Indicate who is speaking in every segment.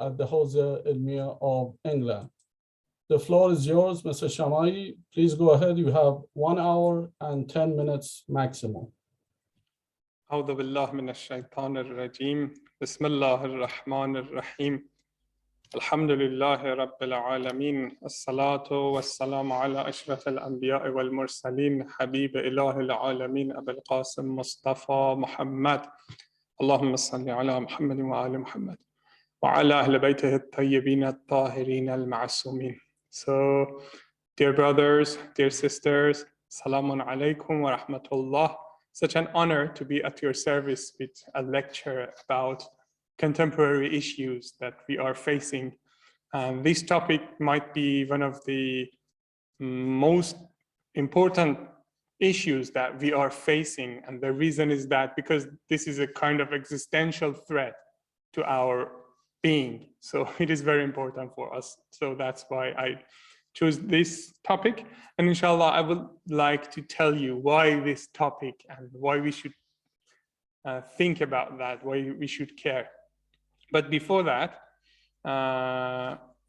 Speaker 1: at the Hawza Ilmiya of England. The floor is yours, Mr. Shamaei. Please go ahead. You have 1 hour and 10 minutes maximum.
Speaker 2: أعوذ بالله من الشيطان الرجيم بسم الله الرحمن الرحيم الحمد لله رب العالمين الصلاة والسلام على أشرف الأنبياء والمرسلين حبيب إله العالمين أبي القاسم مصطفى محمد اللهم صل على محمد وآل محمد وعلى أهل بيته الطيبين الطاهرين المعصومين. So, dear brothers, dear sisters, Salamun alaikum wa rahmatullah. Such an honor to be at your service with a lecture about contemporary issues that we are facing. This topic might be one of the most important issues that we are facing. And the reason is that because this is a kind of existential threat to our being. So it is very important for us. So that's why I choose this topic. And inshallah, I would like to tell you why this topic and why we should think about that, why we should care. But before that,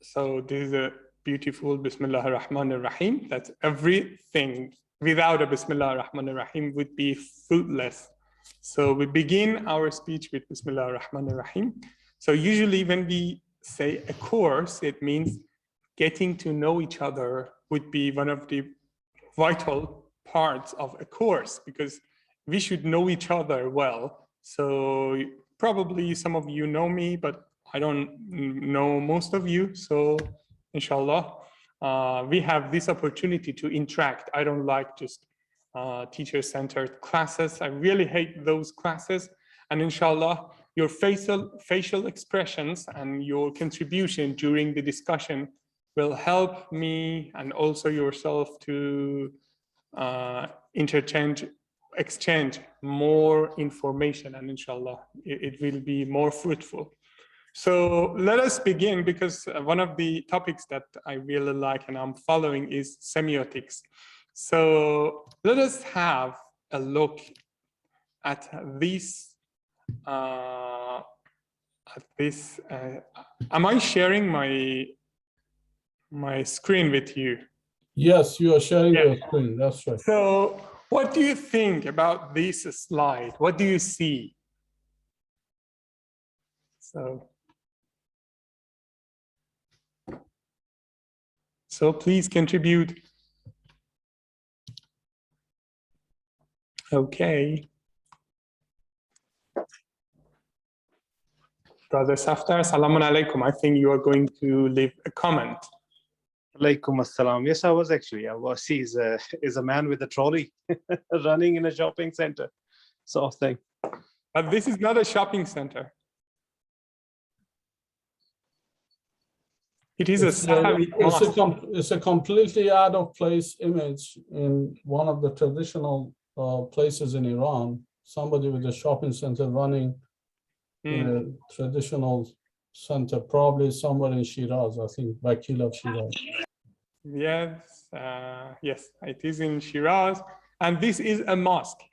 Speaker 2: so this is a beautiful Bismillah ar-Rahman ar-Rahim. That's everything without a Bismillah ar-Rahman ar-Rahim would be fruitless. So we begin our speech with Bismillah ar-Rahman ar-Rahim. So usually when we say a course, it means getting to know each other would be one of the vital parts of a course because we should know each other well. So probably some of you know me, but I don't know most of you. So inshallah, we have this opportunity to interact. I don't like just teacher-centered classes. I really hate those classes. And inshallah, your facial expressions and your contribution during the discussion will help me and also yourself to exchange more information, and inshallah, it will be more fruitful. So let us begin, because one of the topics that I really like and I'm following is semiotics. So let us have a look at this. Am I sharing my screen with you?
Speaker 1: Yes, you are sharing your screen. That's right.
Speaker 2: So what do you think about this slide? What do you see? So please contribute. Okay. Brother Saftar, Salamun alaikum. I think you are going to leave a comment.
Speaker 3: Alaikum assalam. Yes, I was actually. He's a man with a trolley running in a shopping center, sort of thing.
Speaker 2: But this is not a shopping center. It is
Speaker 1: it's a completely out of place image in one of the traditional places in Iran. Somebody with a shopping center running in a traditional center, probably somewhere in Shiraz, I think, Vakil of Shiraz.
Speaker 2: Yes, yes, it is in Shiraz, and this is a mosque.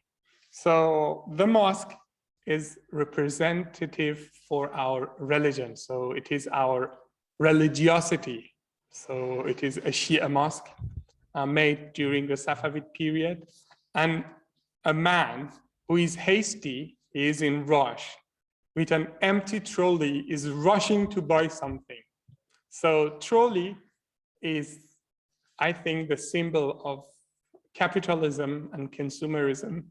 Speaker 2: So the mosque is representative for our religion. So it is our religiosity. So it is a Shia mosque made during the Safavid period, and a man who is hasty, he is in rush, with an empty trolley is rushing to buy something. So trolley is, I think, the symbol of capitalism and consumerism.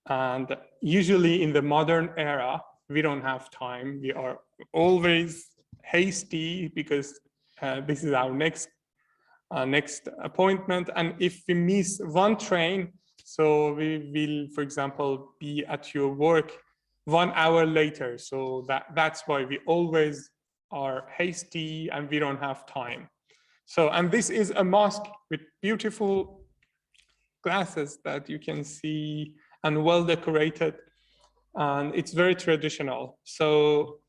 Speaker 2: And usually in the modern era, we don't have time. We are always hasty because this is our next appointment. And if we miss one train, so we will, for example, be at your work 1 hour later. So that's why we always are hasty and we don't have time. So, and this is a mosque with beautiful glasses that you can see and well decorated. And it's very traditional. So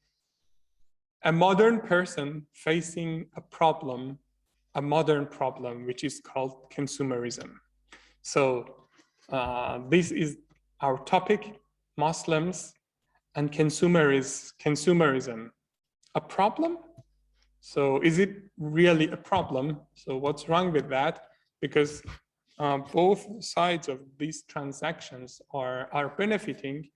Speaker 2: a modern person facing a modern problem, which is called consumerism. So this is our topic, Muslims and consumerism. a problem? So is it really a problem? So what's wrong with that? Because both sides of these transactions are benefiting.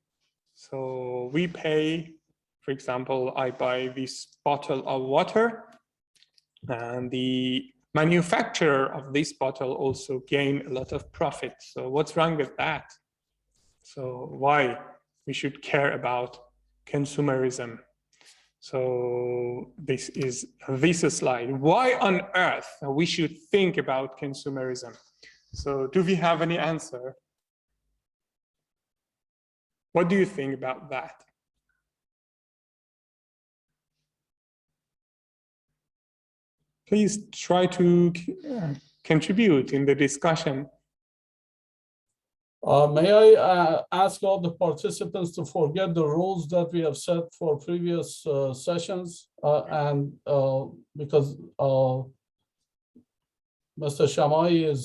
Speaker 2: So we pay, for example, I buy this bottle of water, and the manufacturer of this bottle also gain a lot of profit. So what's wrong with that? So why we should care about consumerism? So this is this slide. Why on earth we should think about consumerism? So do we have any answer? What do you think about that? Please try to contribute in the discussion.
Speaker 1: May I ask all the participants to forget the rules that we have set for previous sessions, and because Mr. Shamaei is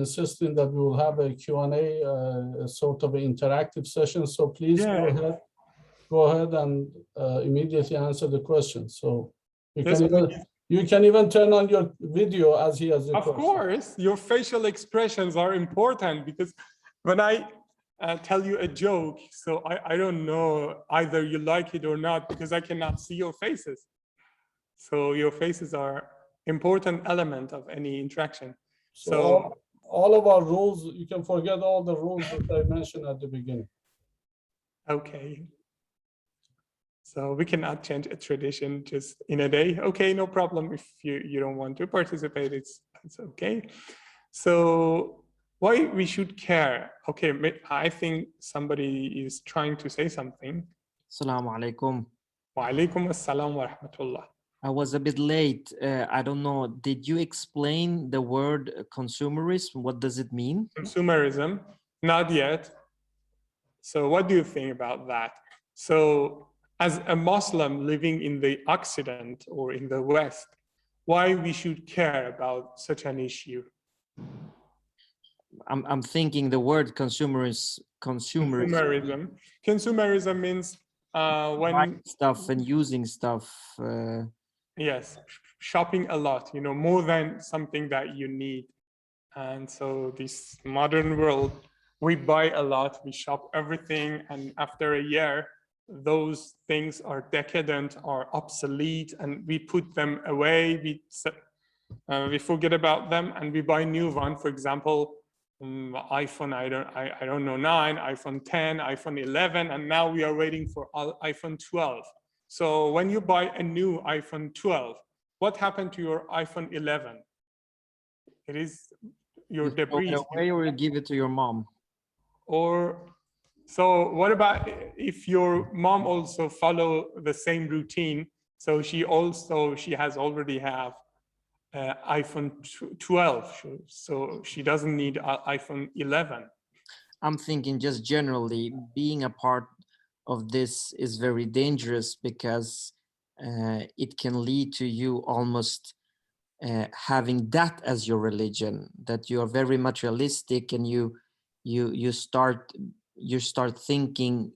Speaker 1: insisting that we will have a Q&A, a sort of an interactive session. So please go ahead and immediately answer the question. So you can even turn on your video as he has requested.
Speaker 2: Of course, your facial expressions are important, because when I tell you a joke, so I don't know either you like it or not, because I cannot see your faces. So your faces are important element of any interaction.
Speaker 1: So all of our rules, you can forget all the rules that I mentioned at the beginning.
Speaker 2: Okay. So we cannot change a tradition just in a day. Okay, no problem. If you don't want to participate, it's okay. So why we should care? Okay, I think somebody is trying to say something.
Speaker 4: Assalamu alaikum.
Speaker 2: Wa alaikum assalam wa rahmatullah.
Speaker 4: I was a bit late. I don't know. Did you explain the word consumerism? What does it mean?
Speaker 2: Consumerism, not yet. So what do you think about that? So as a Muslim living in the Occident or in the West, why we should care about such an issue?
Speaker 4: I'm thinking the word consumerism.
Speaker 2: Consumerism means when
Speaker 4: buying stuff and using stuff.
Speaker 2: Yes, shopping a lot, you know, more than something that you need. And so this modern world, we buy a lot, we shop everything, and after a year, those things are decadent or obsolete, and we put them away, we forget about them, and we buy new one. For example, iPhone, I don't know, 9, iPhone 10, iPhone 11, and now we are waiting for iPhone 12. So when you buy a new iPhone 12, what happened to your iPhone 11? It is your debris.
Speaker 4: Throw it away, or you give it to your mom.
Speaker 2: Or so what about if your mom also follow the same routine? So she has already have iPhone 12, so she doesn't need iPhone 11.
Speaker 4: I'm thinking just generally being a part of this is very dangerous, because it can lead to you almost having that as your religion, that you are very materialistic, and you start thinking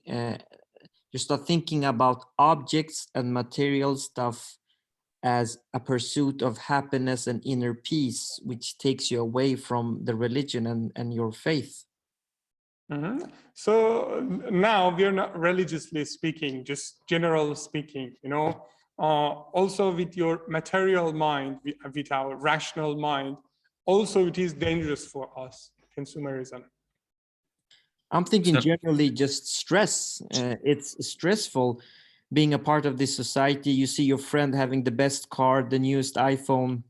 Speaker 4: about objects and material stuff as a pursuit of happiness and inner peace, which takes you away from the religion and your faith.
Speaker 2: Mm-hmm. So now we're not religiously speaking, just general speaking, you know, also with your material mind, with our rational mind, also it is dangerous for us, consumerism.
Speaker 4: I'm thinking generally just stress. It's stressful being a part of this society. You see your friend having the best car, the newest iPhone,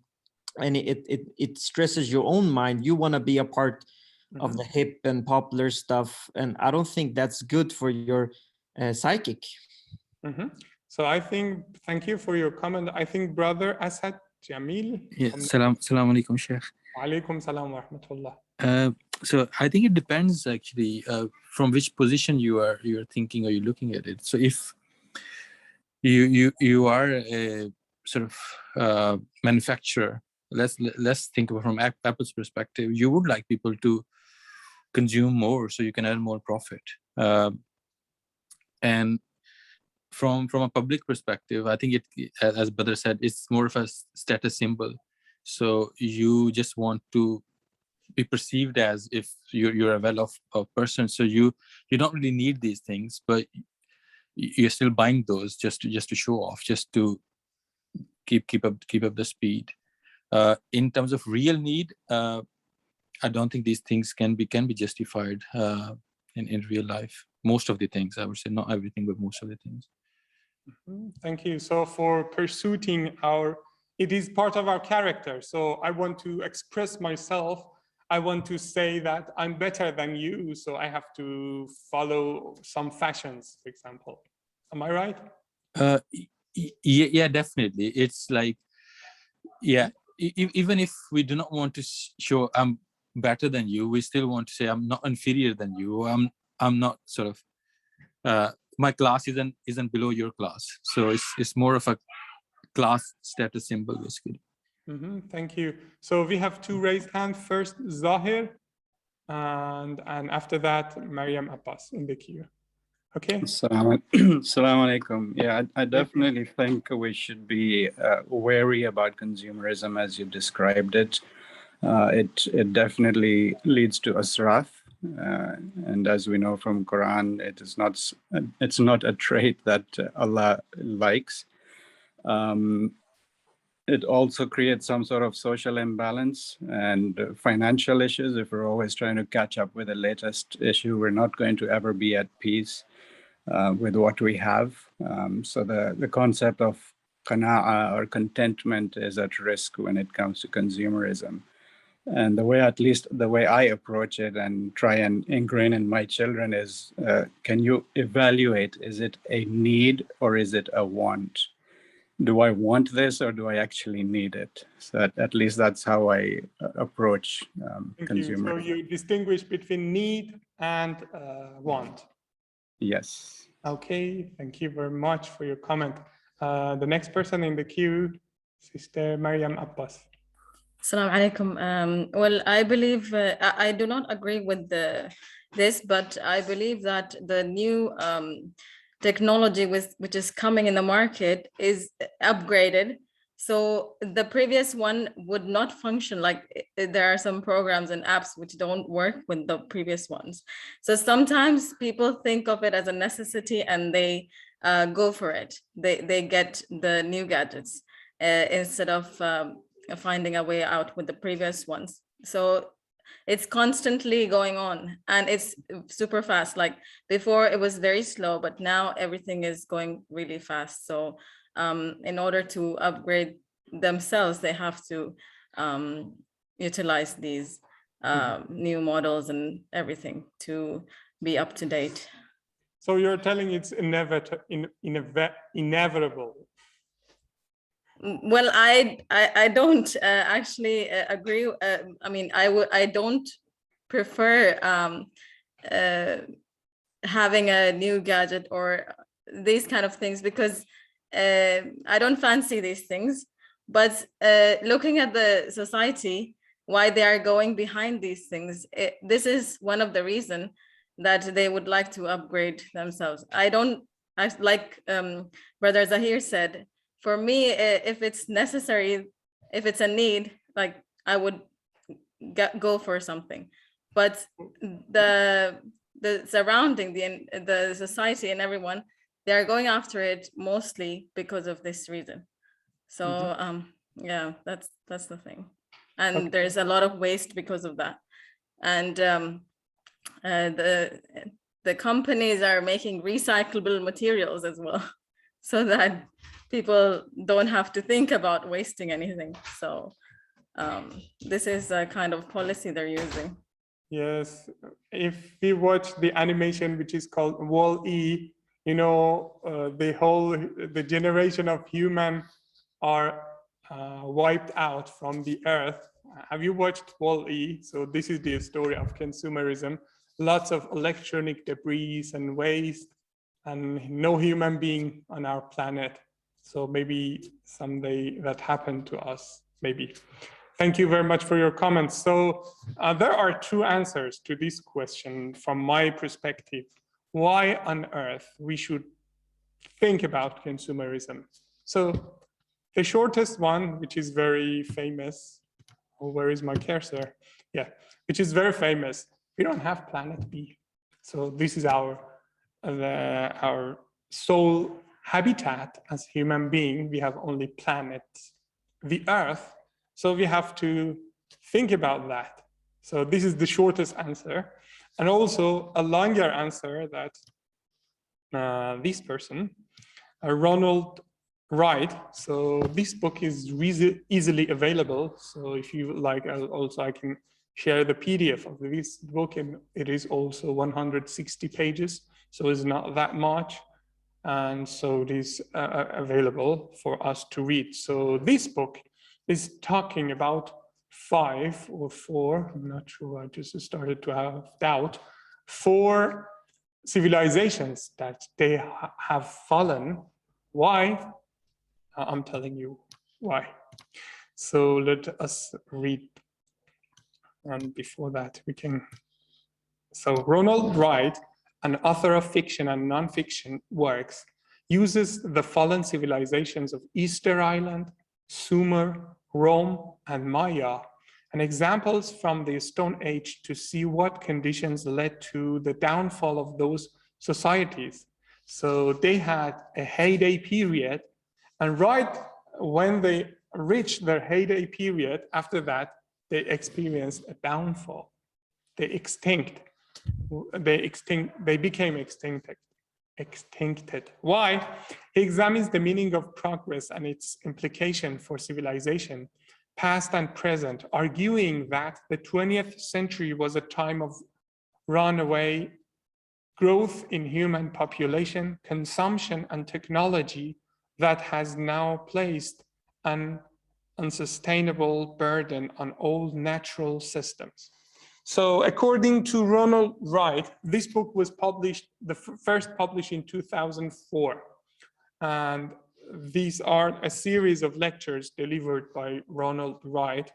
Speaker 4: and it stresses your own mind. You want to be a part of the hip and popular stuff, and I don't think that's good for your psychic.
Speaker 2: So I think, thank you for your comment. I think brother Asad Jamil.
Speaker 5: Yes, salam alaikum, Sheikh.
Speaker 2: Wa alaikum salam wa rahmatullah.
Speaker 5: So I think it depends actually from which position you're thinking or you're looking at it. So if you are a sort of manufacturer, let's think about from Apple's perspective. You would like people to consume more so you can earn more profit. And from a public perspective, I think it, as Badr said, it's more of a status symbol. So you just want to be perceived as if you're a well-off person. So you don't really need these things, but you're still buying those just to show off, just to keep up the speed. In terms of real need, I don't think these things can be justified in real life. Most of the things, I would say, not everything, but most of the things.
Speaker 2: Thank you. So for pursuing it is part of our character. So I want to express myself. I want to say that I'm better than you, so I have to follow some fashions, for example. Am I right?
Speaker 5: Yeah, definitely. It's like, yeah, even if we do not want to show I'm better than you, we still want to say I'm not inferior than you. I'm not sort of my class isn't below your class. So it's more of a class status symbol, basically.
Speaker 2: Thank you. So we have two raised hands. First, Zahir, and after that, Mariam Abbas in the queue. Okay.
Speaker 6: Assalamu alaikum. Yeah, I definitely think we should be wary about consumerism as you described it. It definitely leads to asraf, and as we know from Quran, it's not a trait that Allah likes. It also creates some sort of social imbalance and financial issues. If we're always trying to catch up with the latest issue, we're not going to ever be at peace with what we have. So the concept of qana'a or contentment is at risk when it comes to consumerism. And at least the way I approach it and try and ingrain in my children is, can you evaluate, is it a need or is it a want? Do I want this or do I actually need it? So at least that's how I approach consumerism.
Speaker 2: So you distinguish between need and want.
Speaker 6: Yes.
Speaker 2: Okay, thank you very much for your comment. The next person in the queue, Sister Mariam Abbas.
Speaker 7: Assalamu alaikum. Well, I believe, I do not agree with this, but I believe that the new technology which is coming in the market is upgraded. So the previous one would not function. Like there are some programs and apps which don't work with the previous ones. So sometimes people think of it as a necessity and they go for it. They get the new gadgets instead of finding a way out with the previous ones. So it's constantly going on and it's super fast. Like before it was very slow, but now everything is going really fast. So in order to upgrade themselves, they have to utilize these new models and everything to be up to date.
Speaker 2: So you're telling it's inevitable.
Speaker 7: Well, I don't actually agree. I mean, I don't prefer having a new gadget or these kind of things because I don't fancy these things. But looking at the society, why they are going behind these things, this is one of the reasons that they would like to upgrade themselves. Like Brother Zahir said, for me, if it's necessary, if it's a need, like I would go for something. But the surrounding, the society and everyone, they are going after it mostly because of this reason. So yeah, that's the thing. And there's a lot of waste because of that. And the companies are making recyclable materials as well, so that people don't have to think about wasting anything. So this is a kind of policy they're using.
Speaker 2: Yes, if we watch the animation which is called Wall-E, you know, the generation of human are wiped out from the earth. Have you watched Wall-E? So this is the story of consumerism. Lots of electronic debris and waste, and no human being on our planet. So maybe someday that happened to us, maybe. Thank you very much for your comments. So there are two answers to this question from my perspective. Why on earth we should think about consumerism. So the shortest one, which is very famous, oh, where is my cursor? Yeah, which is very famous. We don't have planet B. So this is our sole habitat as human being. We have only planet, the Earth. So we have to think about that. So this is the shortest answer. And also a longer answer that this person, Ronald Wright. So this book is easily available. So if you like, I can share the PDF of this book, and it is also 160 pages. So it's not that much. And so it is available for us to read. So this book is talking about 5 or 4, I'm not sure, I just started to have doubt, 4 civilizations that they have fallen. Why? I'm telling you why. So let us read. And before that, we can. So Ronald Wright, an author of fiction and non-fiction works, uses the fallen civilizations of Easter Island, Sumer, Rome, and Maya, and examples from the Stone Age to see what conditions led to the downfall of those societies. So they had a heyday period, and right when they reached their heyday period, after that, they experienced a downfall. They became extincted. Why? He examines the meaning of progress and its implication for civilization, past and present, arguing that the 20th century was a time of runaway growth in human population, consumption, and technology that has now placed an unsustainable burden on all natural systems. So according to Ronald Wright, this book was published, first published in 2004. And these are a series of lectures delivered by Ronald Wright.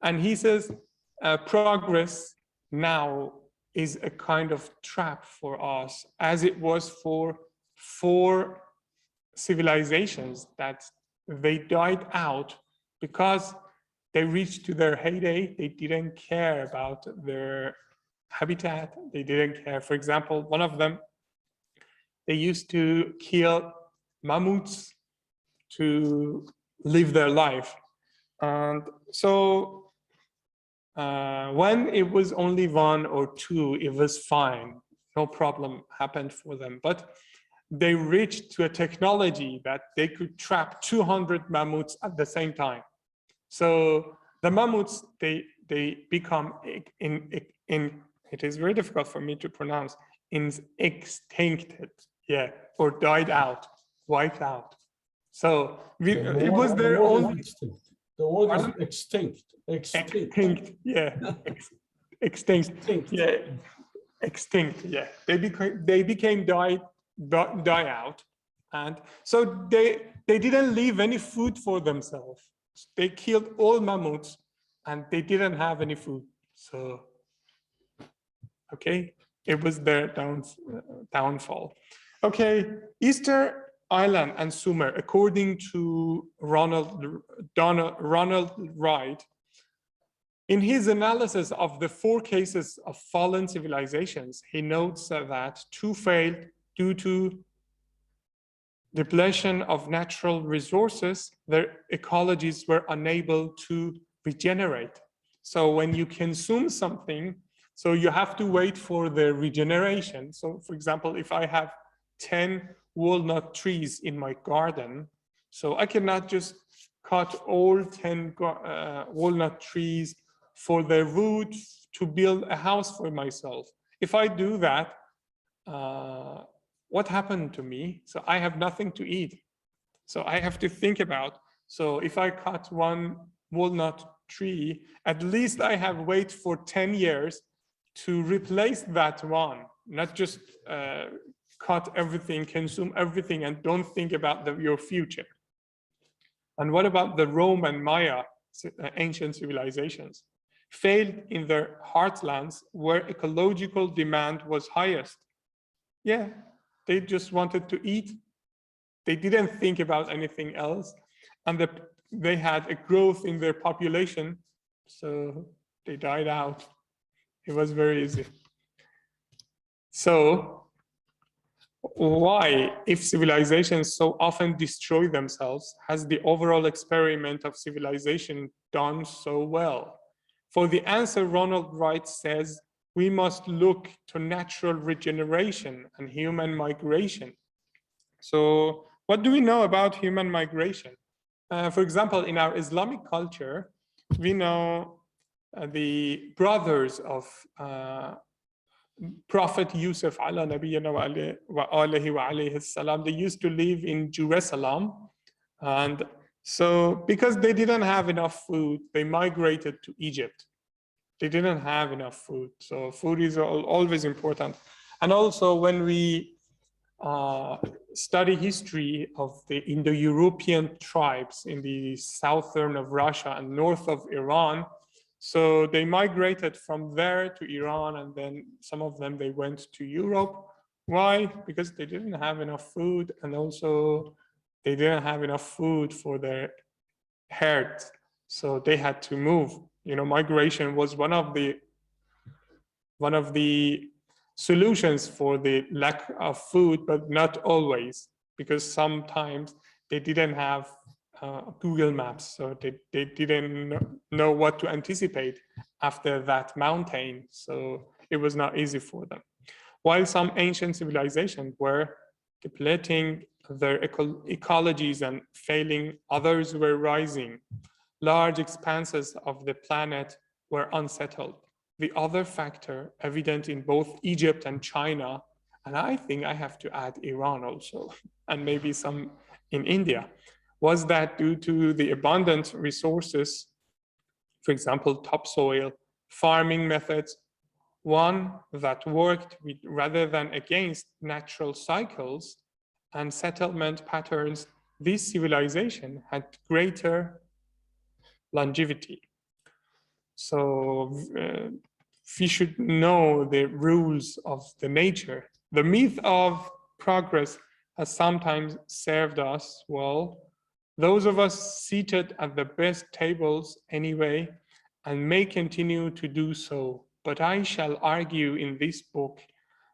Speaker 2: And he says progress now is a kind of trap for us, as it was for 4 civilizations that they died out because they reached to their heyday. They didn't care about their habitat. They didn't care. For example, one of them, they used to kill mammoths to live their life. And so when it was only 1 or 2, it was fine. No problem happened for them. But they reached to a technology that they could trap 200 mammoths at the same time. So the mammoths, they become it is very difficult for me to pronounce, extincted, yeah, or died out, wiped out. So it was their own.
Speaker 1: The word is extinct. Extinct.
Speaker 2: Yeah. Extinct. Yeah. Extinct. Yeah. They became die out, and so they didn't leave any food for themselves. They killed all mammoths, and they didn't have any food. So, okay, it was their downfall. Okay, Easter Island and Sumer, according to Ronald Wright, in his analysis of the 4 cases of fallen civilizations, he notes that 2 failed due to depletion of natural resources. Their ecologies were unable to regenerate. So when you consume something, so you have to wait for the regeneration. So for example, if I have 10 walnut trees in my garden, so I cannot just cut all 10 walnut trees for their wood to build a house for myself. If I do that, what happened to me? So I have nothing to eat. So I have to think about, so if I cut 1 walnut tree, at least I have wait for 10 years to replace that one, not just cut everything, consume everything, and don't think about your future. And what about the Rome and Maya ancient civilizations? Failed in their heartlands where ecological demand was highest. Yeah, they just wanted to eat. They didn't think about anything else, and they had a growth in their population, so they died out. It was very easy. So why, if civilizations so often destroy themselves, has the overall experiment of civilization done so well? For the answer, Ronald Wright says, we must look to natural regeneration and human migration. So what do we know about human migration? For example, in our Islamic culture, we know the brothers of Prophet Yusuf, ala nabiyyina wa alihi wa alayhi salam, they used to live in Jerusalem. And so because they didn't have enough food, they migrated to Egypt. They didn't have enough food. So food is always important. And also when we study history of the Indo-European tribes in the southern of Russia and north of Iran, so they migrated from there to Iran, and then some of them, they went to Europe. Why? Because they didn't have enough food, and also they didn't have enough food for their herd. So they had to move. You know, migration was one of the solutions for the lack of food, but not always, because sometimes they didn't have Google Maps, so they didn't know what to anticipate after that mountain, so it was not easy for them. While some ancient civilizations were depleting their ecologies and failing, others were rising. Large expanses of the planet were unsettled. The other factor evident in both Egypt and China, and I think I have to add Iran also, and maybe some in India, was that due to the abundant resources, for example, topsoil, farming methods, one that worked with, rather than against natural cycles and settlement patterns, this civilization had greater longevity. So we should know the rules of the nature. The myth of progress has sometimes served us well. Those of us seated at the best tables anyway, and may continue to do so. But I shall argue in this book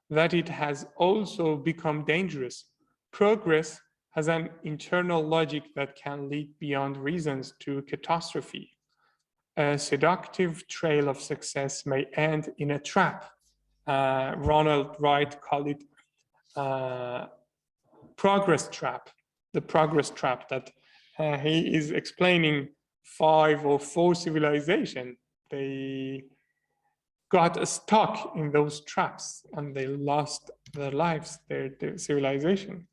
Speaker 2: that it has also become dangerous. Progress has an internal logic that can lead beyond reasons to catastrophe. A seductive trail of success may end in a trap. Ronald Wright called it progress trap, the progress trap, that he is explaining 5 or 4 civilizations. They got stuck in those traps and they lost their lives, their civilization.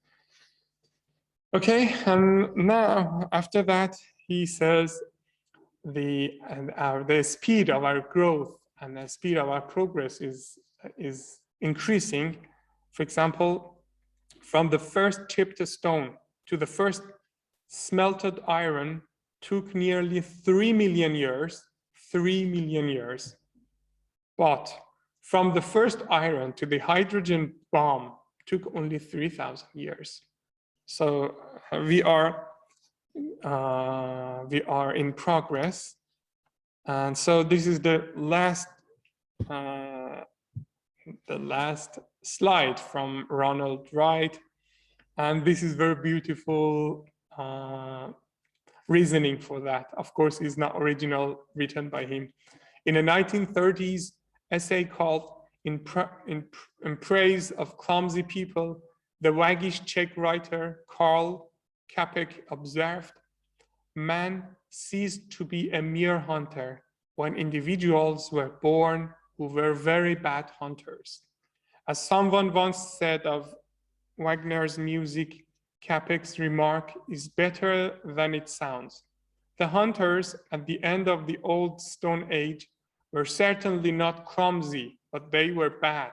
Speaker 2: Okay, and now after that, he says the speed of our growth and the speed of our progress is increasing. For example, from the first chipped stone to the first smelted iron took nearly 3 million years, 3 million years. But from the first iron to the hydrogen bomb took only 3,000 years. So we are in progress. And so this is the last slide from Ronald Wright. And this is very beautiful reasoning for that. Of course, it's not original, written by him. In the 1930s, essay called in Praise of Clumsy People, the waggish Czech writer Karl Čapek observed, man ceased to be a mere hunter when individuals were born who were very bad hunters. As someone once said of Wagner's music, Čapek's remark is better than it sounds. The hunters at the end of the old Stone Age were certainly not clumsy, but they were bad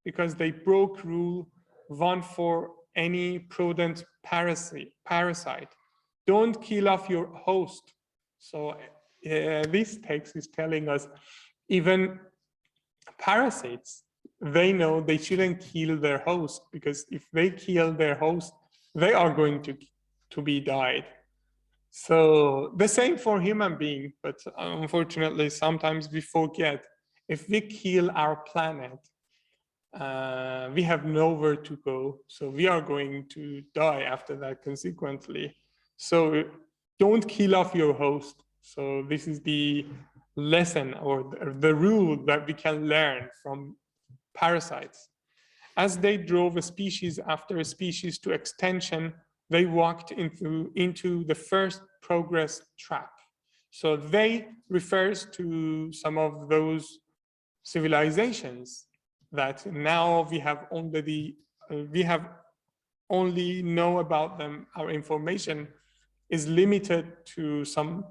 Speaker 2: because they broke rule one for any prudent parasite. Don't kill off your host. So this text is telling us even parasites, they know they shouldn't kill their host, because if they kill their host, they are going to be died. So the same for human being, but unfortunately, sometimes we forget, if we kill our planet, we have nowhere to go. So we are going to die after that consequently. So don't kill off your host. So this is the lesson or the rule that we can learn from parasites. As they drove a species after a species to extinction, they walked into the first progress trap. So they refers to some of those civilizations that now we have only know about them. Our information is limited to some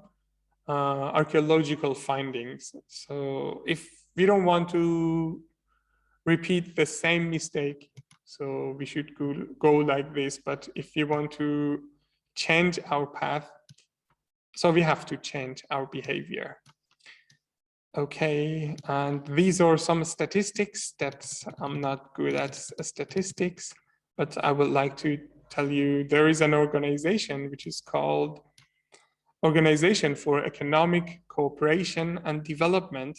Speaker 2: archaeological findings. So if we don't want to repeat the same mistake, so we should go like this. But if you want to change our path, so we have to change our behavior. Okay, and these are some statistics that I'm not good at statistics, but I would like to tell you there is an organization which is called Organization for Economic Cooperation and Development.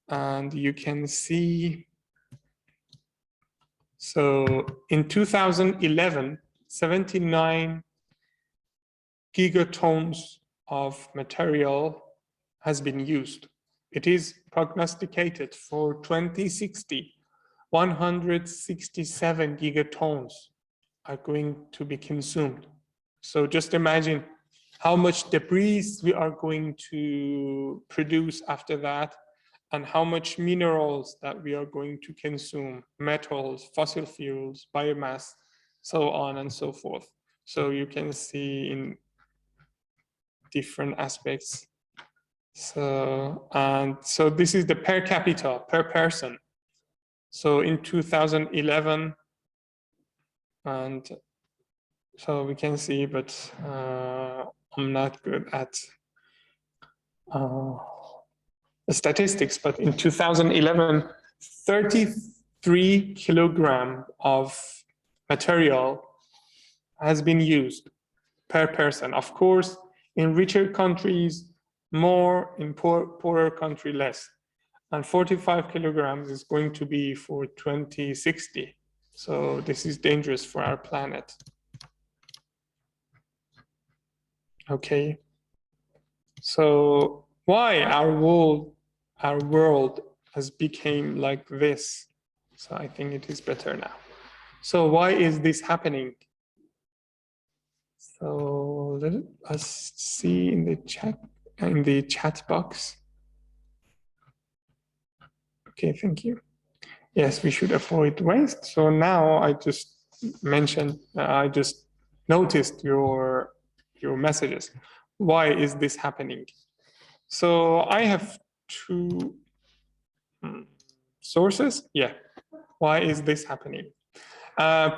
Speaker 2: And you can see, so in 2011, 79 gigatons of material has been used. It is prognosticated for 2060, 167 gigatons are going to be consumed. So just imagine how much debris we are going to produce after that, and how much minerals that we are going to consume, metals, fossil fuels, biomass, so on and so forth. So you can see in different aspects. So this is the per capita, per person. So in 2011, and so we can see, but I'm not good at statistics, but in 2011, 33 kilograms of material has been used per person. Of course, in richer countries, more, in poorer country, less. And 45 kilograms is going to be for 2060. So this is dangerous for our planet. Okay. So why our world has become like this? So I think it is better now. So why is this happening? So let us see in the chat box. Okay, thank you. Yes, we should avoid waste. So now I just noticed your messages. Why is this happening? So I have two sources. Yeah. Why is this happening?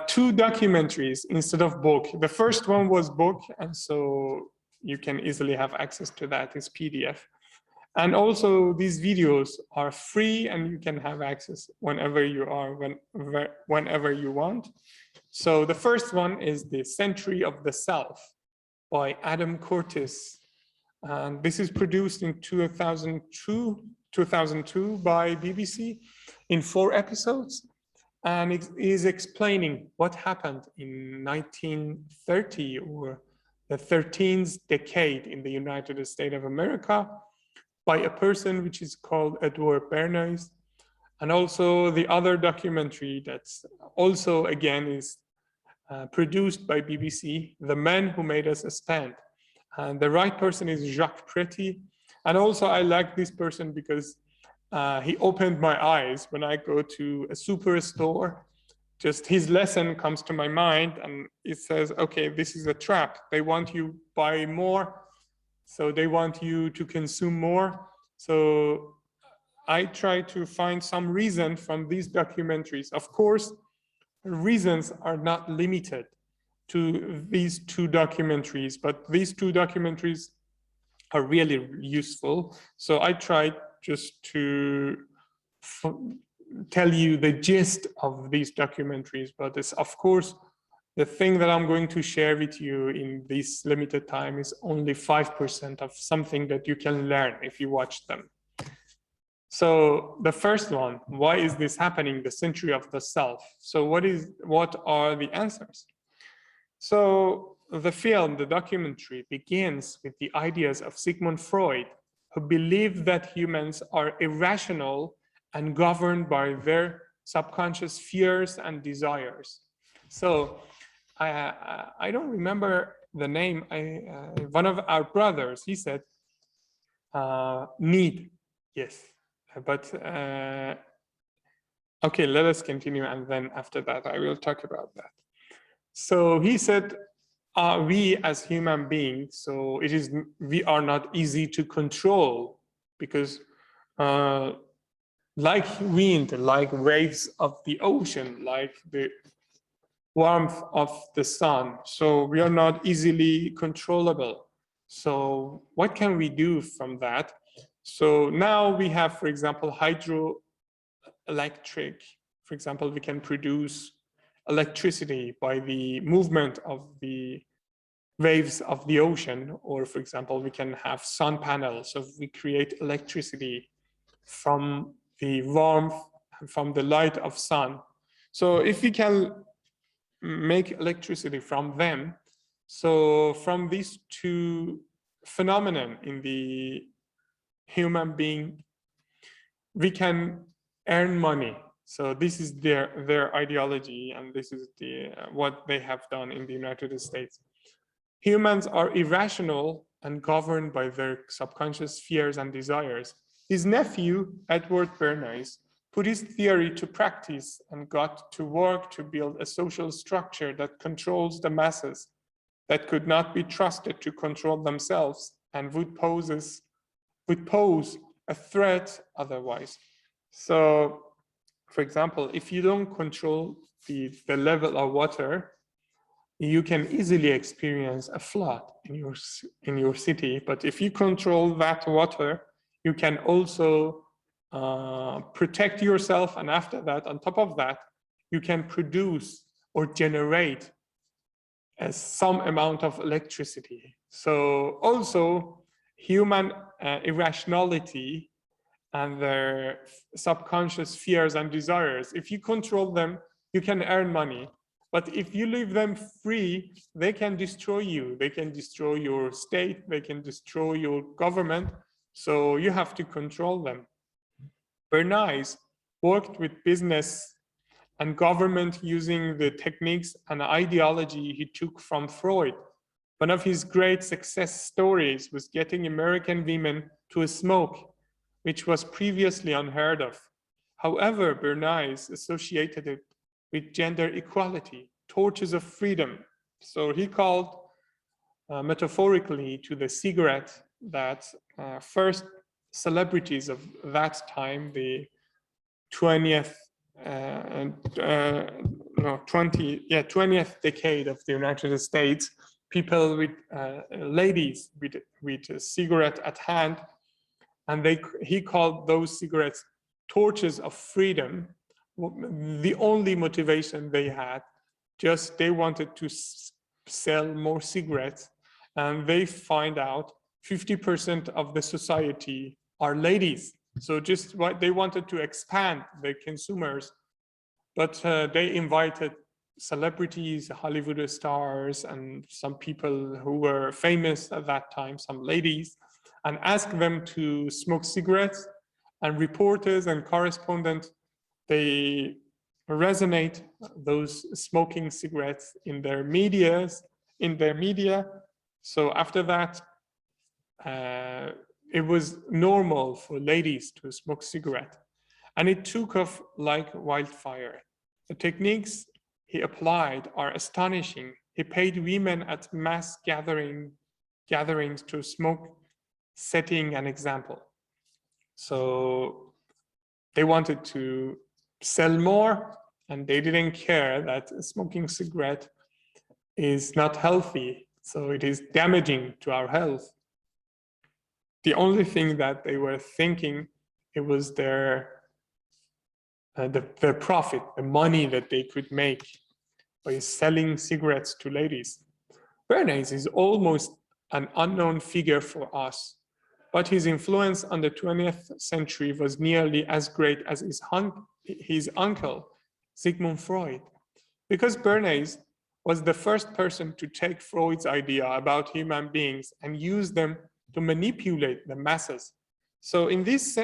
Speaker 2: Two documentaries instead of book. The first one was book, and so you can easily have access to that. It's PDF. And also these videos are free and you can have access whenever you are, whenever you want. So the first one is The Century of the Self by Adam Cortes. And this is produced in 2002 by BBC in 4 episodes. And it is explaining what happened in 1930, or the 13th decade in the United States of America, by a person which is called Edward Bernays. And also the other documentary that's also again is produced by BBC, The Man Who Made Us Stand. And the right person is Jacques Préti. And also I like this person because he opened my eyes when I go to a superstore. Just his lesson comes to my mind and it says, okay, this is a trap. They want you to buy more. So they want you to consume more. So I try to find some reason from these documentaries. Of course, reasons are not limited to these 2 documentaries, but these 2 documentaries are really useful. So I tried just to tell you the gist of these documentaries, but it's, of course, the thing that I'm going to share with you in this limited time is only 5% of something that you can learn if you watch them. So the first one, why is this happening? The century of the self. So what are the answers? So the film, the documentary, begins with the ideas of Sigmund Freud, who believed that humans are irrational and governed by their subconscious fears and desires. So I don't remember the name. One of our brothers, he said, need, yes. But okay, let us continue, and then after that I will talk about that. So he said, we as human beings, so we are not easy to control, because like wind, like waves of the ocean, like the warmth of the sun, so we are not easily controllable. So what can we do from that? So now we have, for example, hydroelectric. For example, we can produce electricity by the movement of the waves of the ocean, or for example, we can have sun panels, so we create electricity from the warmth, from the light of sun. So if we can make electricity from them, so from these two phenomena in the human being, we can earn money. So this is their ideology, and this is what they have done in the United States. Humans are irrational and governed by their subconscious fears and desires. His nephew, Edward Bernays, put his theory to practice and got to work to build a social structure that controls the masses, that could not be trusted to control themselves and would pose a threat otherwise. So, for example, if you don't control the level of water, you can easily experience a flood in your city. But if you control that water, you can also protect yourself, and after that, on top of that, you can produce or generate some amount of electricity. So also human irrationality and their subconscious fears and desires, if you control them, you can earn money. But if you leave them free, they can destroy you. They can destroy your state. They can destroy your government. So you have to control them. Bernays worked with business and government using the techniques and ideology he took from Freud. One of his great success stories was getting American women to smoke, which was previously unheard of. However, Bernays associated it with gender equality, torches of freedom. So he called metaphorically to the cigarette that first celebrities of that time, the 20th decade of the United States, people with ladies with a cigarette at hand, and he called those cigarettes torches of freedom. The only motivation they had, just they wanted to sell more cigarettes, and they find out 50% of the society are ladies. So just what they wanted to expand the consumers, but they invited celebrities, Hollywood stars, and some people who were famous at that time, some ladies, and asked them to smoke cigarettes. And reporters and correspondents, they resonate those smoking cigarettes in their media. So after that, it was normal for ladies to smoke cigarette, and it took off like wildfire. The techniques he applied are astonishing. He paid women at mass gatherings to smoke, setting an example. So they wanted to sell more, and they didn't care that smoking cigarette is not healthy, so it is damaging to our health. The only thing that they were thinking, it was their profit, the money that they could make. by selling cigarettes to ladies. Bernays is almost an unknown figure for us, but his influence on the 20th century was nearly as great as his uncle, Sigmund Freud. Because Bernays was the first person to take Freud's idea about human beings and use them to manipulate the masses. So in this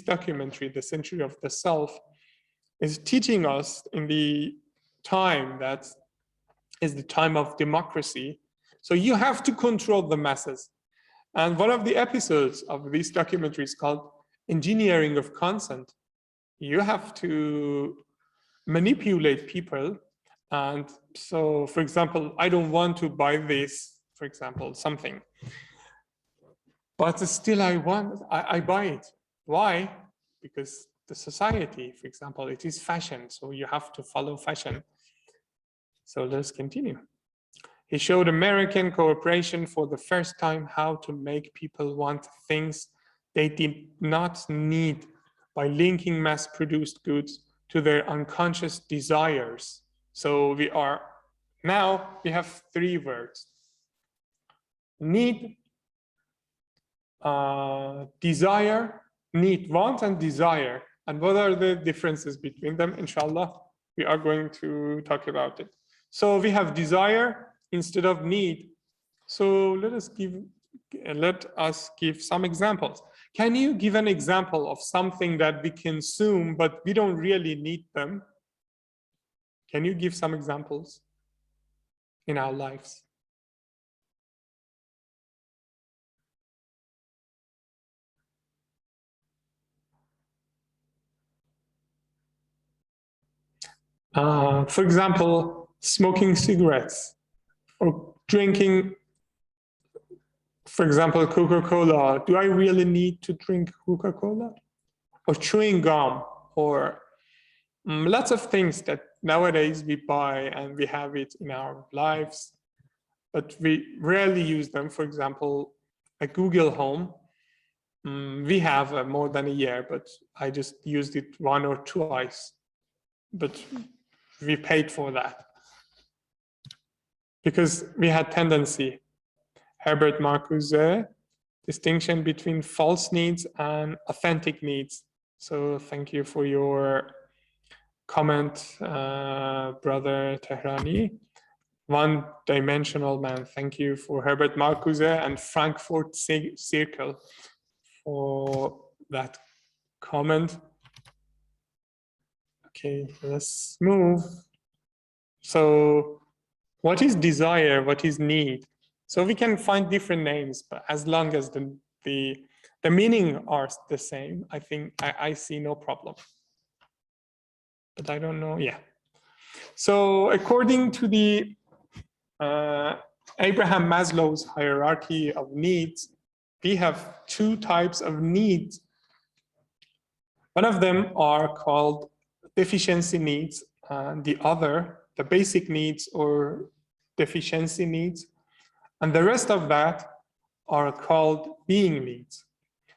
Speaker 2: documentary, The Century of the Self, is teaching us in the time that is the time of democracy. So you have to control the masses. And one of the episodes of this documentary is called Engineering of Consent. You have to manipulate people. And so, for example, I don't want to buy this, for example, something. But still I buy it. Why? Because the society, for example, it is fashion. So you have to follow fashion. So let's continue. He showed American cooperation for the first time how to make people want things they did not need by linking mass-produced goods to their unconscious desires. So we have three words: need, desire, need, want, and desire. And what are the differences between them? Inshallah, we are going to talk about it. So we have desire instead of need. So let us give some examples. Can you give an example of something that we consume, but we don't really need them? Can you give some examples in our lives? For example, smoking cigarettes or drinking, for example, Coca-Cola. Do I really need to drink Coca-Cola? Or chewing gum, or lots of things that nowadays we buy and we have it in our lives, but we rarely use them. For example, a Google Home. We have more than a year, but I just used it one or twice. But we paid for that because we had tendency. Herbert Marcuse, distinction between false needs and authentic needs. So thank you for your comment, brother Tehrani. One-dimensional man. Thank you for Herbert Marcuse and Frankfurt Circle for that comment. Okay, let's move. So what is desire? What is need? So we can find different names, but as long as the meaning are the same, I think I see no problem. But I don't know, yeah. So according to the Abraham Maslow's hierarchy of needs, we have two types of needs. One of them are called deficiency needs, and the other, the basic needs or deficiency needs. And the rest of that are called being needs.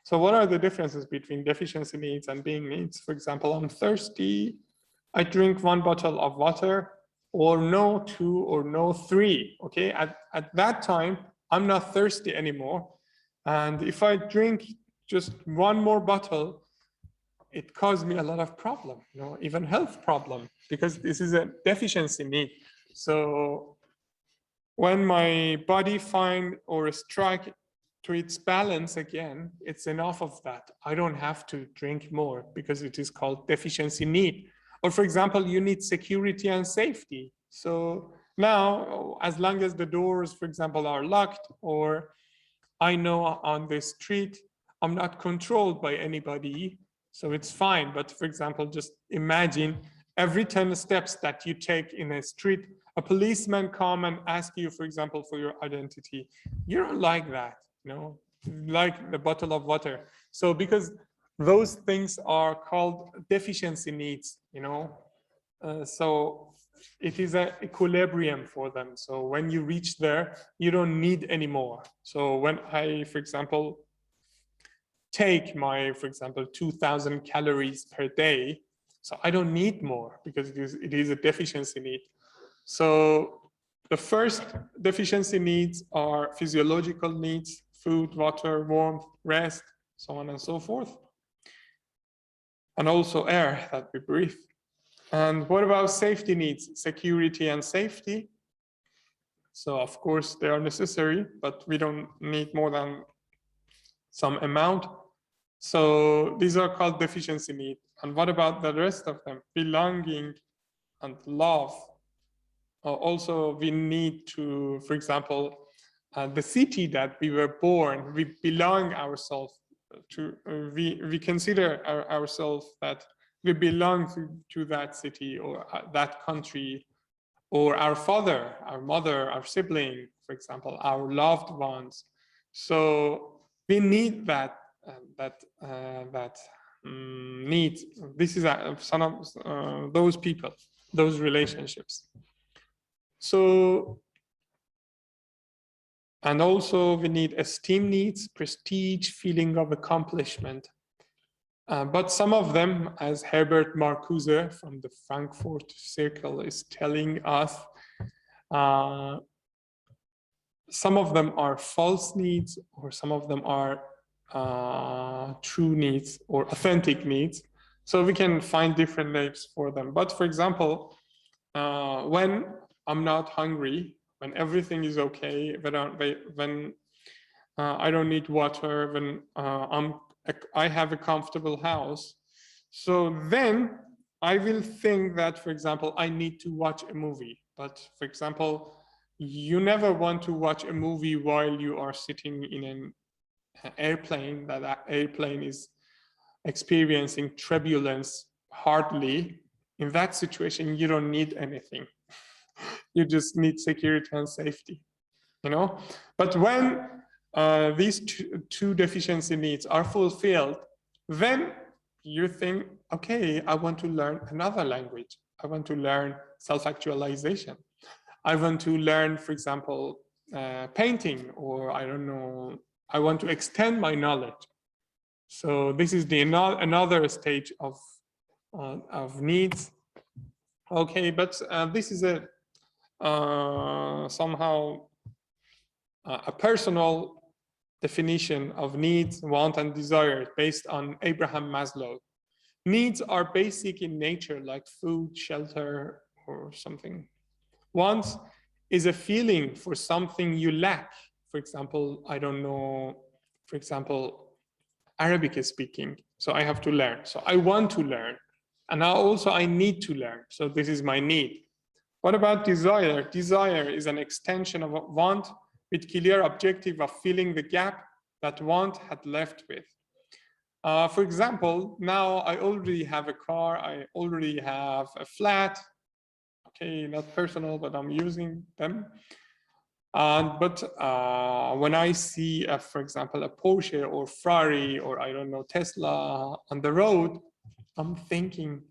Speaker 2: So what are the differences between deficiency needs and being needs? For example, I'm thirsty, I drink 1 bottle of water, or no 2 or no 3, okay? At that time, I'm not thirsty anymore. And if I drink just 1 more bottle, it caused me a lot of problem, even health problem, because this is a deficiency need. So when my body find or strike to its balance again, it's enough of that. I don't have to drink more because it is called deficiency need. Or for example, you need security and safety. So now, as long as the doors, for example, are locked, or I know on the street, I'm not controlled by anybody, so it's fine. But for example, just imagine every 10 steps that you take in a street, a policeman come and ask you, for example, for your identity. You don't like that, like the bottle of water. So because those things are called deficiency needs, so it is an equilibrium for them. So when you reach there, you don't need anymore. So when I, for example, take my, for example, 2000 calories per day, So I don't need more because it is a deficiency need. So the first deficiency needs are physiological needs: food, water, warmth, rest, so on and so forth. And also air that we breathe. And what about safety needs? Security and safety. So of course they are necessary, but we don't need more than some amount. So these are called deficiency needs. And what about the rest of them? Belonging and love. Also, we need to, for example, the city that we were born, we belong ourselves to, we consider ourselves that we belong to that city or that country, or our father, our mother, our sibling, for example, our loved ones. So we need that need. This is some of those people, those relationships. So, and also we need esteem needs, prestige, feeling of accomplishment. But some of them, as Herbert Marcuse from the Frankfurt Circle is telling us, some of them are false needs, or some of them are true needs or authentic needs. So we can find different names for them. But for example, when I'm not hungry, when everything is okay, when I don't need water, when I have a comfortable house, so then I will think that, for example, I need to watch a movie. But for example, you never want to watch a movie while you are sitting in an airplane, that airplane is experiencing turbulence hardly. In that situation, you don't need anything. You just need security and safety, you know? But when these two deficiency needs are fulfilled, then you think, okay, I want to learn another language. I want to learn self-actualization. I want to learn, for example, painting, or I don't know, I want to extend my knowledge. So this is the another stage of needs. Okay, but this is a somehow a personal definition of needs, want, and desire based on Abraham Maslow. Needs are basic in nature, like food, shelter, or something. Wants is a feeling for something you lack. For example, I don't know, for example, Arabic is speaking, so I have to learn. So I want to learn, and now also I need to learn. So this is my need. What about desire? Desire is an extension of want with clear objective of filling the gap that want had left with. For example, now I already have a car, I already have a flat. Okay, not personal, but I'm using them. But when I see, for example, a Porsche or Ferrari, or I don't know, Tesla on the road, I'm thinking,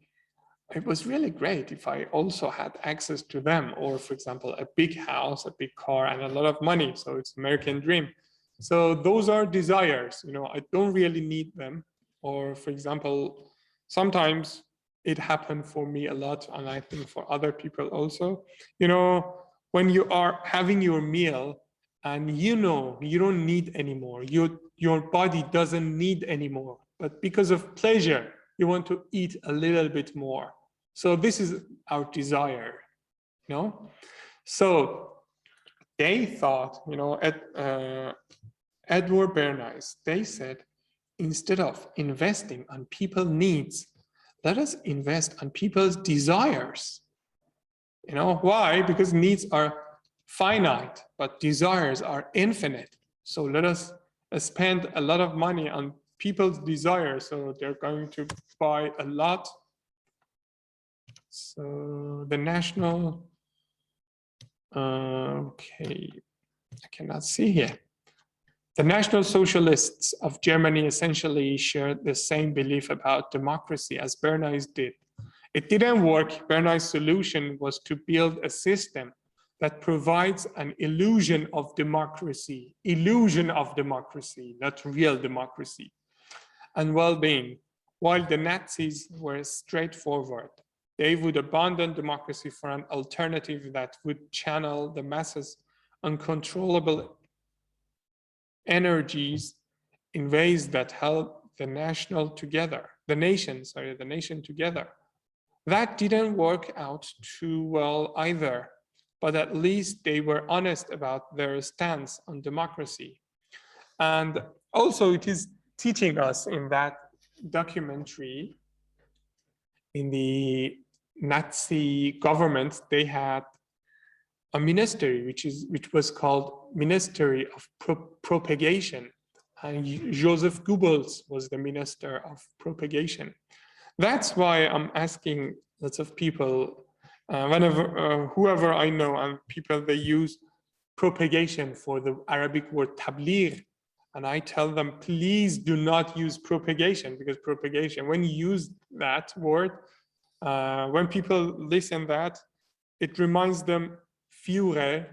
Speaker 2: it was really great if I also had access to them, or for example, a big house, a big car, and a lot of money. So it's American dream. So those are desires, you know, I don't really need them. Or for example, sometimes it happened for me a lot, and I think for other people also, you know, when you are having your meal and you know you don't need anymore, your body doesn't need anymore, but because of pleasure, you want to eat a little bit more. So this is our desire, you know? So they thought, you know, Edward Bernays, they said, instead of investing on people's needs, let us invest on people's desires. You know, why? Because needs are finite, but desires are infinite. So let us spend a lot of money on people's desires, so they're going to buy a lot. So the national, okay, I cannot see here. The National Socialists of Germany essentially shared the same belief about democracy as Bernays did. It didn't work. Bernays' solution was to build a system that provides an illusion of democracy, not real democracy, and well-being. while the Nazis were straightforward. They would abandon democracy for an alternative that would channel the masses' uncontrollable energies in ways that held the nation together. That didn't work out too well either, but at least they were honest about their stance on democracy. And also it is teaching us in that documentary, in the Nazi government, they had a ministry which was called Ministry of Propagation, and Joseph Goebbels was the Minister of Propagation. That's why I'm asking lots of people, whoever I know, and people, they use propagation for the Arabic word tabligh, and I tell them, please do not use propagation, because propagation, when you use that word, when people listen that, it reminds them Führer,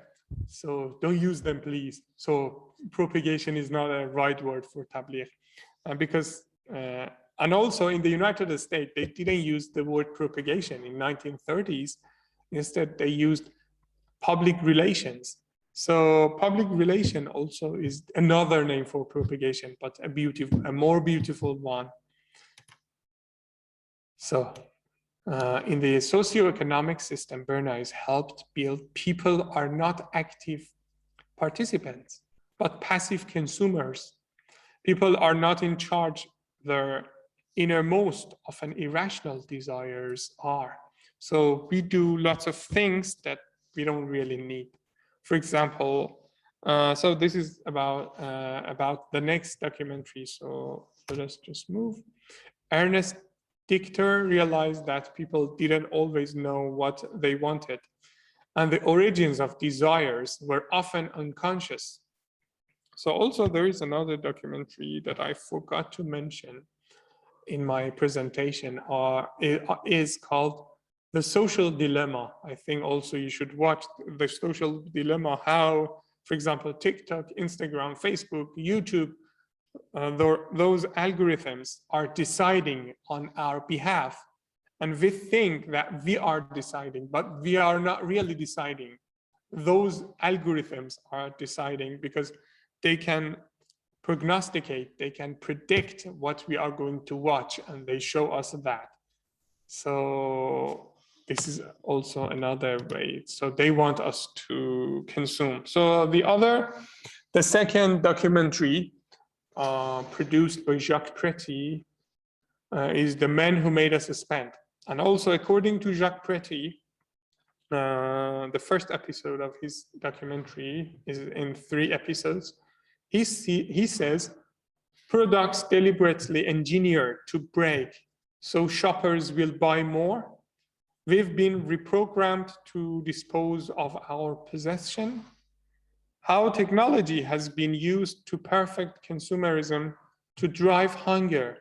Speaker 2: so don't use them, please. So propagation is not a right word for tabligh, because and also in the United States, they didn't use the word propagation in 1930s. Instead, they used public relations. So public relation also is another name for propagation, but a more beautiful one. So in the socioeconomic system Bernays helped build, people are not active participants, but passive consumers. People are not in charge. Their innermost, often irrational desires are. So we do lots of things that we don't really need. For example, so this is about the next documentary. So let's just move. Ernest Dichter realized that people didn't always know what they wanted, and the origins of desires were often unconscious. So also there is another documentary that I forgot to mention in my presentation, is called The Social Dilemma. I think also you should watch The Social Dilemma, how, for example, TikTok, Instagram, Facebook, YouTube, those algorithms are deciding on our behalf. And we think that we are deciding, but we are not really deciding. Those algorithms are deciding because they can prognosticate, they can predict what we are going to watch, and they show us that. So this is also another way. So they want us to consume. So the second documentary produced by Jacques Préti is The Men Who Made Us Spend. And also according to Jacques Préti, the first episode of his documentary is in 3 episodes. He says, products deliberately engineered to break so shoppers will buy more. We've been reprogrammed to dispose of our possession. How technology has been used to perfect consumerism to drive hunger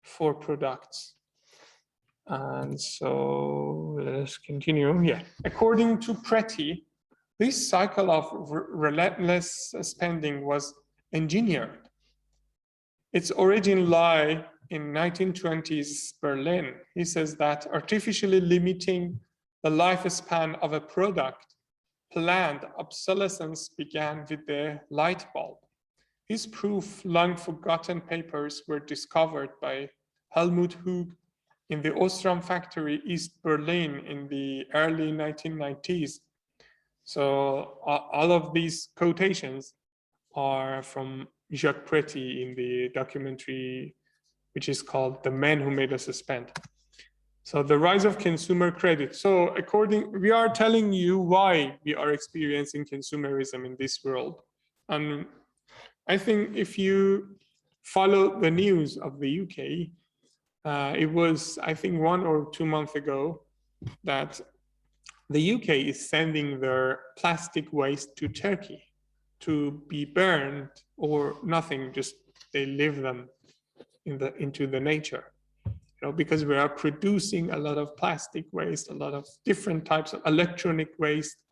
Speaker 2: for products. And so let's continue. Yeah, according to Préti, this cycle of relentless spending was engineered. Its origin lie in 1920s Berlin. He says that artificially limiting the lifespan of a product, planned obsolescence began with the light bulb. His proof long forgotten papers were discovered by Helmut Hug in the Ostrom factory, East Berlin in the early 1990s. So all of these quotations are from Jacques Préti in the documentary, which is called The Men Who Made Us Spend. So the rise of consumer credit. So we are telling you why we are experiencing consumerism in this world. And I think if you follow the news of the UK, it was, I think 1 or 2 months ago that the UK is sending their plastic waste to Turkey to be burned or nothing, just they leave them into the nature. You know, because we are producing a lot of plastic waste, a lot of different types of electronic waste,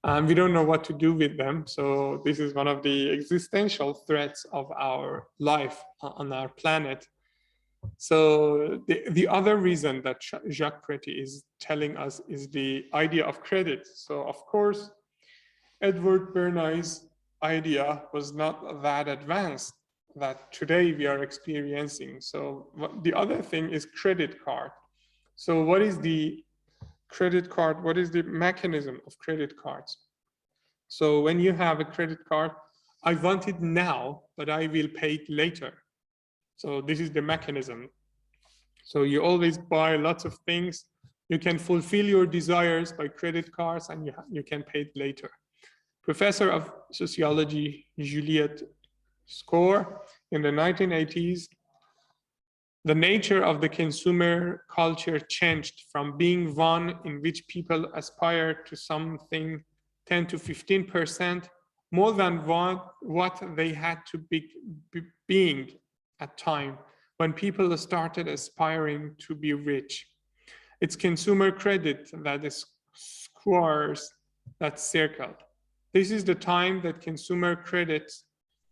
Speaker 2: and we don't know what to do with them. So this is one of the existential threats of our life on our planet. So the other reason that Jacques Préti is telling us is the idea of credit. So of course, Edward Bernays' idea was not that advanced that today we are experiencing. So the other thing is credit card. So what is the credit card? What is the mechanism of credit cards? So when you have a credit card, I want it now, but I will pay it later. So this is the mechanism. So you always buy lots of things. You can fulfill your desires by credit cards, and you can pay it later. Professor of sociology, Juliette Score, in the 1980s, the nature of the consumer culture changed from being one in which people aspire to something 10 to 15% more than what they had to be being at time when people started aspiring to be rich. It's consumer credit that is squares that circle. This is the time that consumer credit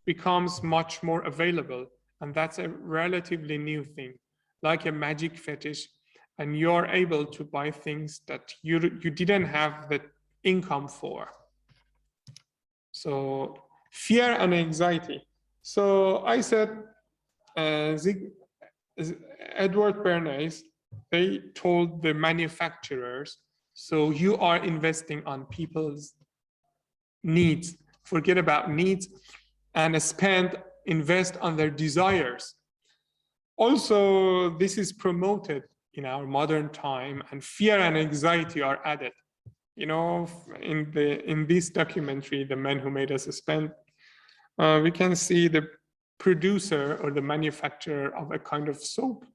Speaker 2: becomes much more available, and that's a relatively new thing, like a magic fetish, and you're able to buy things that you didn't have the income for. So fear and anxiety. So I said, Edward Bernays, they told the manufacturers, so you are investing on people's needs, forget about needs, and invest on their desires. Also, this is promoted in our modern time, and fear and anxiety are added. You know, in this documentary, The Men Who Made Us Spend, we can see the producer or the manufacturer of a kind of soap.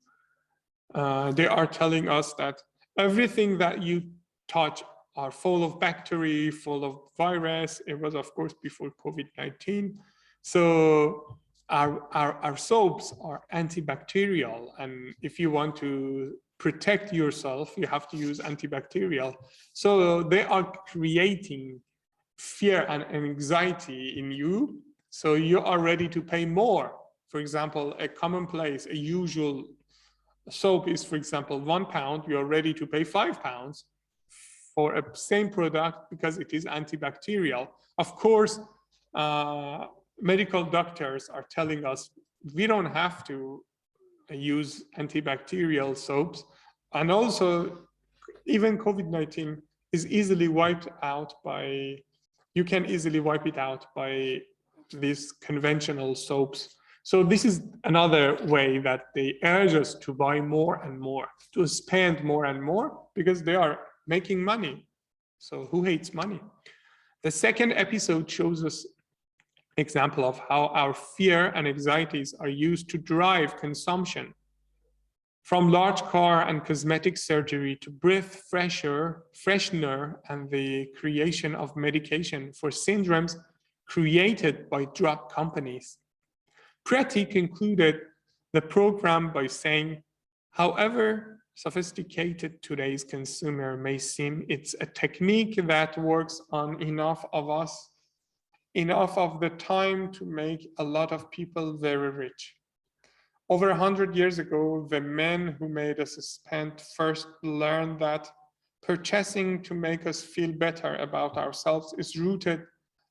Speaker 2: They are telling us that everything that you touch are full of bacteria, full of virus. It was, of course, before COVID-19. So our soaps are antibacterial. And if you want to protect yourself, you have to use antibacterial. So they are creating fear and anxiety in you. So you are ready to pay more. For example, a commonplace, a usual soap is, for example, £1. You are ready to pay £5 for a same product because it is antibacterial. Of course, medical doctors are telling us we don't have to use antibacterial soaps. And also, even COVID-19 is easily wiped out by, you can easily wipe it out by these conventional soaps. So this is another way that they urge us to buy more and more, to spend more and more, because they are making money. So who hates money? The second episode shows us an example of how our fear and anxieties are used to drive consumption. From large car and cosmetic surgery to breath freshener and the creation of medication for syndromes created by drug companies. Préti concluded the program by saying, however sophisticated today's consumer may seem, it's a technique that works on enough of the time to make a lot of people very rich. Over 100 years ago, the men who made us spend first learned that purchasing to make us feel better about ourselves is rooted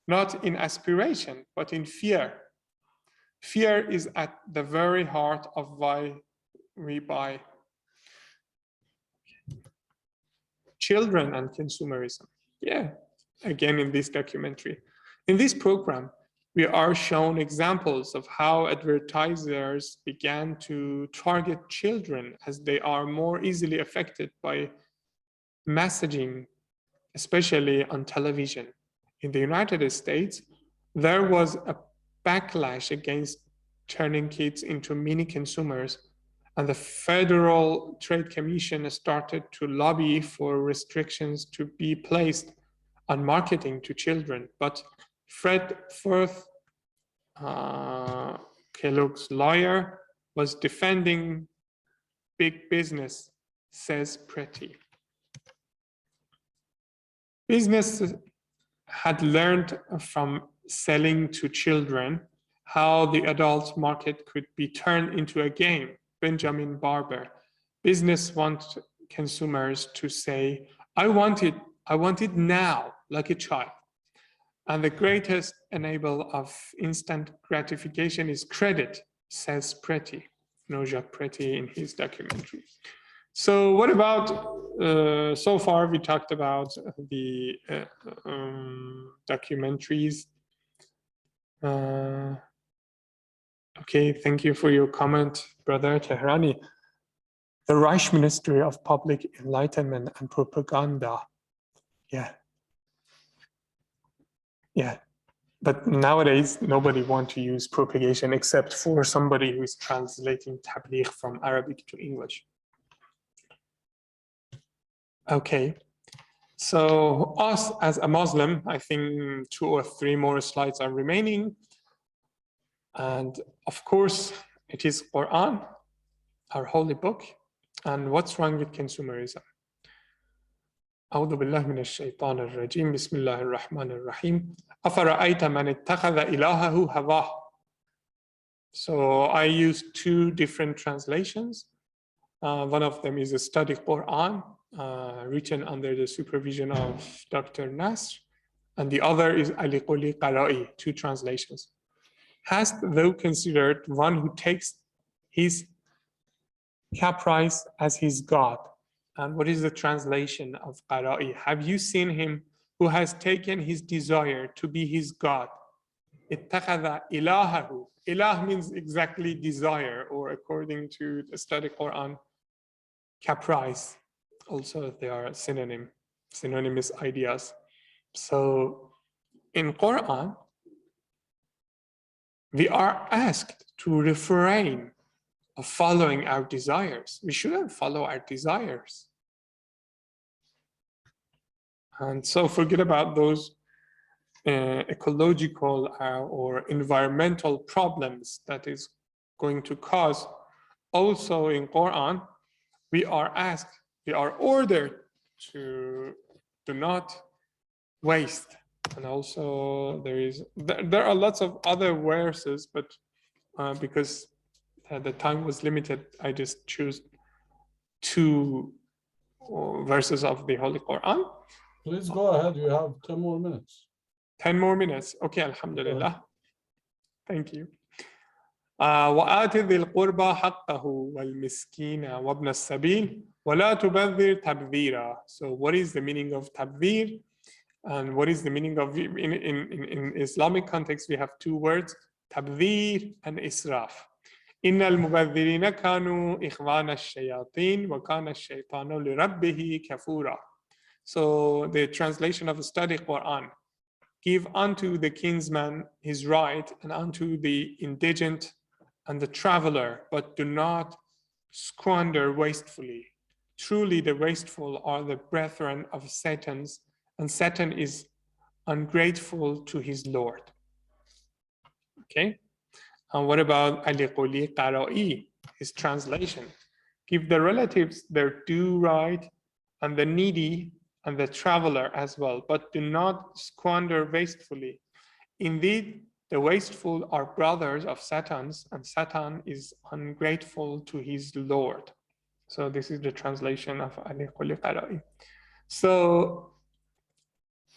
Speaker 2: not in aspiration, but in fear. Fear is at the very heart of why we buy. Children and consumerism. Yeah, again in this documentary. In this program, we are shown examples of how advertisers began to target children as they are more easily affected by messaging, especially on television. In the United States, there was a backlash against turning kids into mini consumers, and the Federal Trade Commission started to lobby for restrictions to be placed on marketing to children. But Fred Firth, Kellogg's lawyer, was defending big business, says Préti. Business had learned from selling to children how the adult market could be turned into a game. Benjamin Barber. Business wants consumers to say, I want it now, like a child. And the greatest enabler of instant gratification is credit, says Preti, Jacques Preti in his documentary. So what about, so far we talked about the documentaries. Okay, thank you for your comment, Brother Tehrani. The Reich Ministry of Public Enlightenment and Propaganda. Yeah. But nowadays, nobody wants to use propagation except for somebody who is translating tabligh from Arabic to English. Okay, so us as a Muslim, I think 2 or 3 more slides are remaining. And of course, it is Quran, our holy book. And what's wrong with consumerism? أعوذ بالله من الشيطان الرجيم بسم الله الرحمن الرحيم أفرأيت من اتخذ إلهه هواه. So I used 2 different translations. One of them is a study Quran written under the supervision of Dr. Nasr, and the other is Ali Quli Qarai, 2 translations. Hast thou considered one who takes his caprice as his God? And what is the translation of Qarai? Have you seen him who has taken his desire to be his God? Ittakhadha ilahahu. Ilah means exactly desire, or according to the study Quran, caprice. Also, they are synonymous ideas. So in Quran, we are asked to refrain of following our desires. We shouldn't follow our desires. And so forget about those ecological or environmental problems that is going to cause. Also in Quran, we are ordered to do not waste. And also there are lots of other verses, but because the time was limited, I just choose 2 verses of the Holy Quran.
Speaker 1: Please go ahead. You have 10 more minutes.
Speaker 2: 10 more minutes. Okay, alhamdulillah. Thank you. وآت ذي القربى حقه والمسكين وابن السبيل ولا تبذر تبذيرا. So what is the meaning of tabdhir? And what is the meaning of, in Islamic context, we have 2 words, tabdhir and israf. إن المبذرين كانوا إخوان الشياطين وكان الشيطان لربه كفورا. So the translation of the study Quran, give unto the kinsman his right and unto the indigent and the traveler, but do not squander wastefully. Truly the wasteful are the brethren of Satan's, and Satan is ungrateful to his Lord. Okay, and what about Ali Quli Qarai, his translation? Give the relatives their due right and the needy and the traveler as well, but do not squander wastefully. Indeed, the wasteful are brothers of Satan's, and Satan is ungrateful to his Lord. So this is the translation of Ali Quli Qarai. So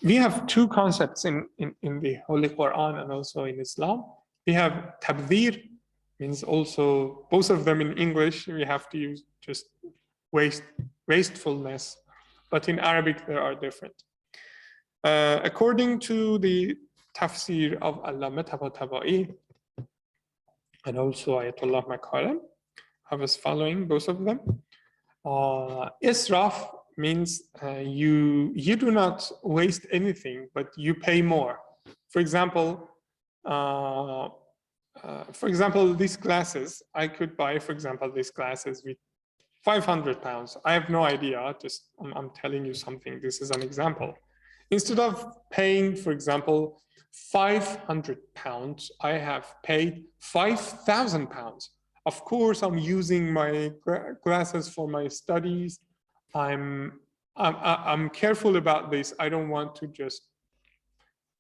Speaker 2: we have 2 concepts in the Holy Quran and also in Islam. We have tabdhir, means also, both of them in English, we have to use just wastefulness, but in Arabic they are different. According to the tafsir of Allama Tabatabai and also Ayatollah Makaram, I was following both of them. Israf means you do not waste anything, but you pay more. For example, these glasses, I could buy, for example, these glasses with 500 pounds. I have no idea, just I'm telling you something. This is an example. Instead of paying, for example, 500 pounds, I have paid 5,000 pounds. Of course, I'm using my glasses for my studies. I'm careful about this. I don't want to just,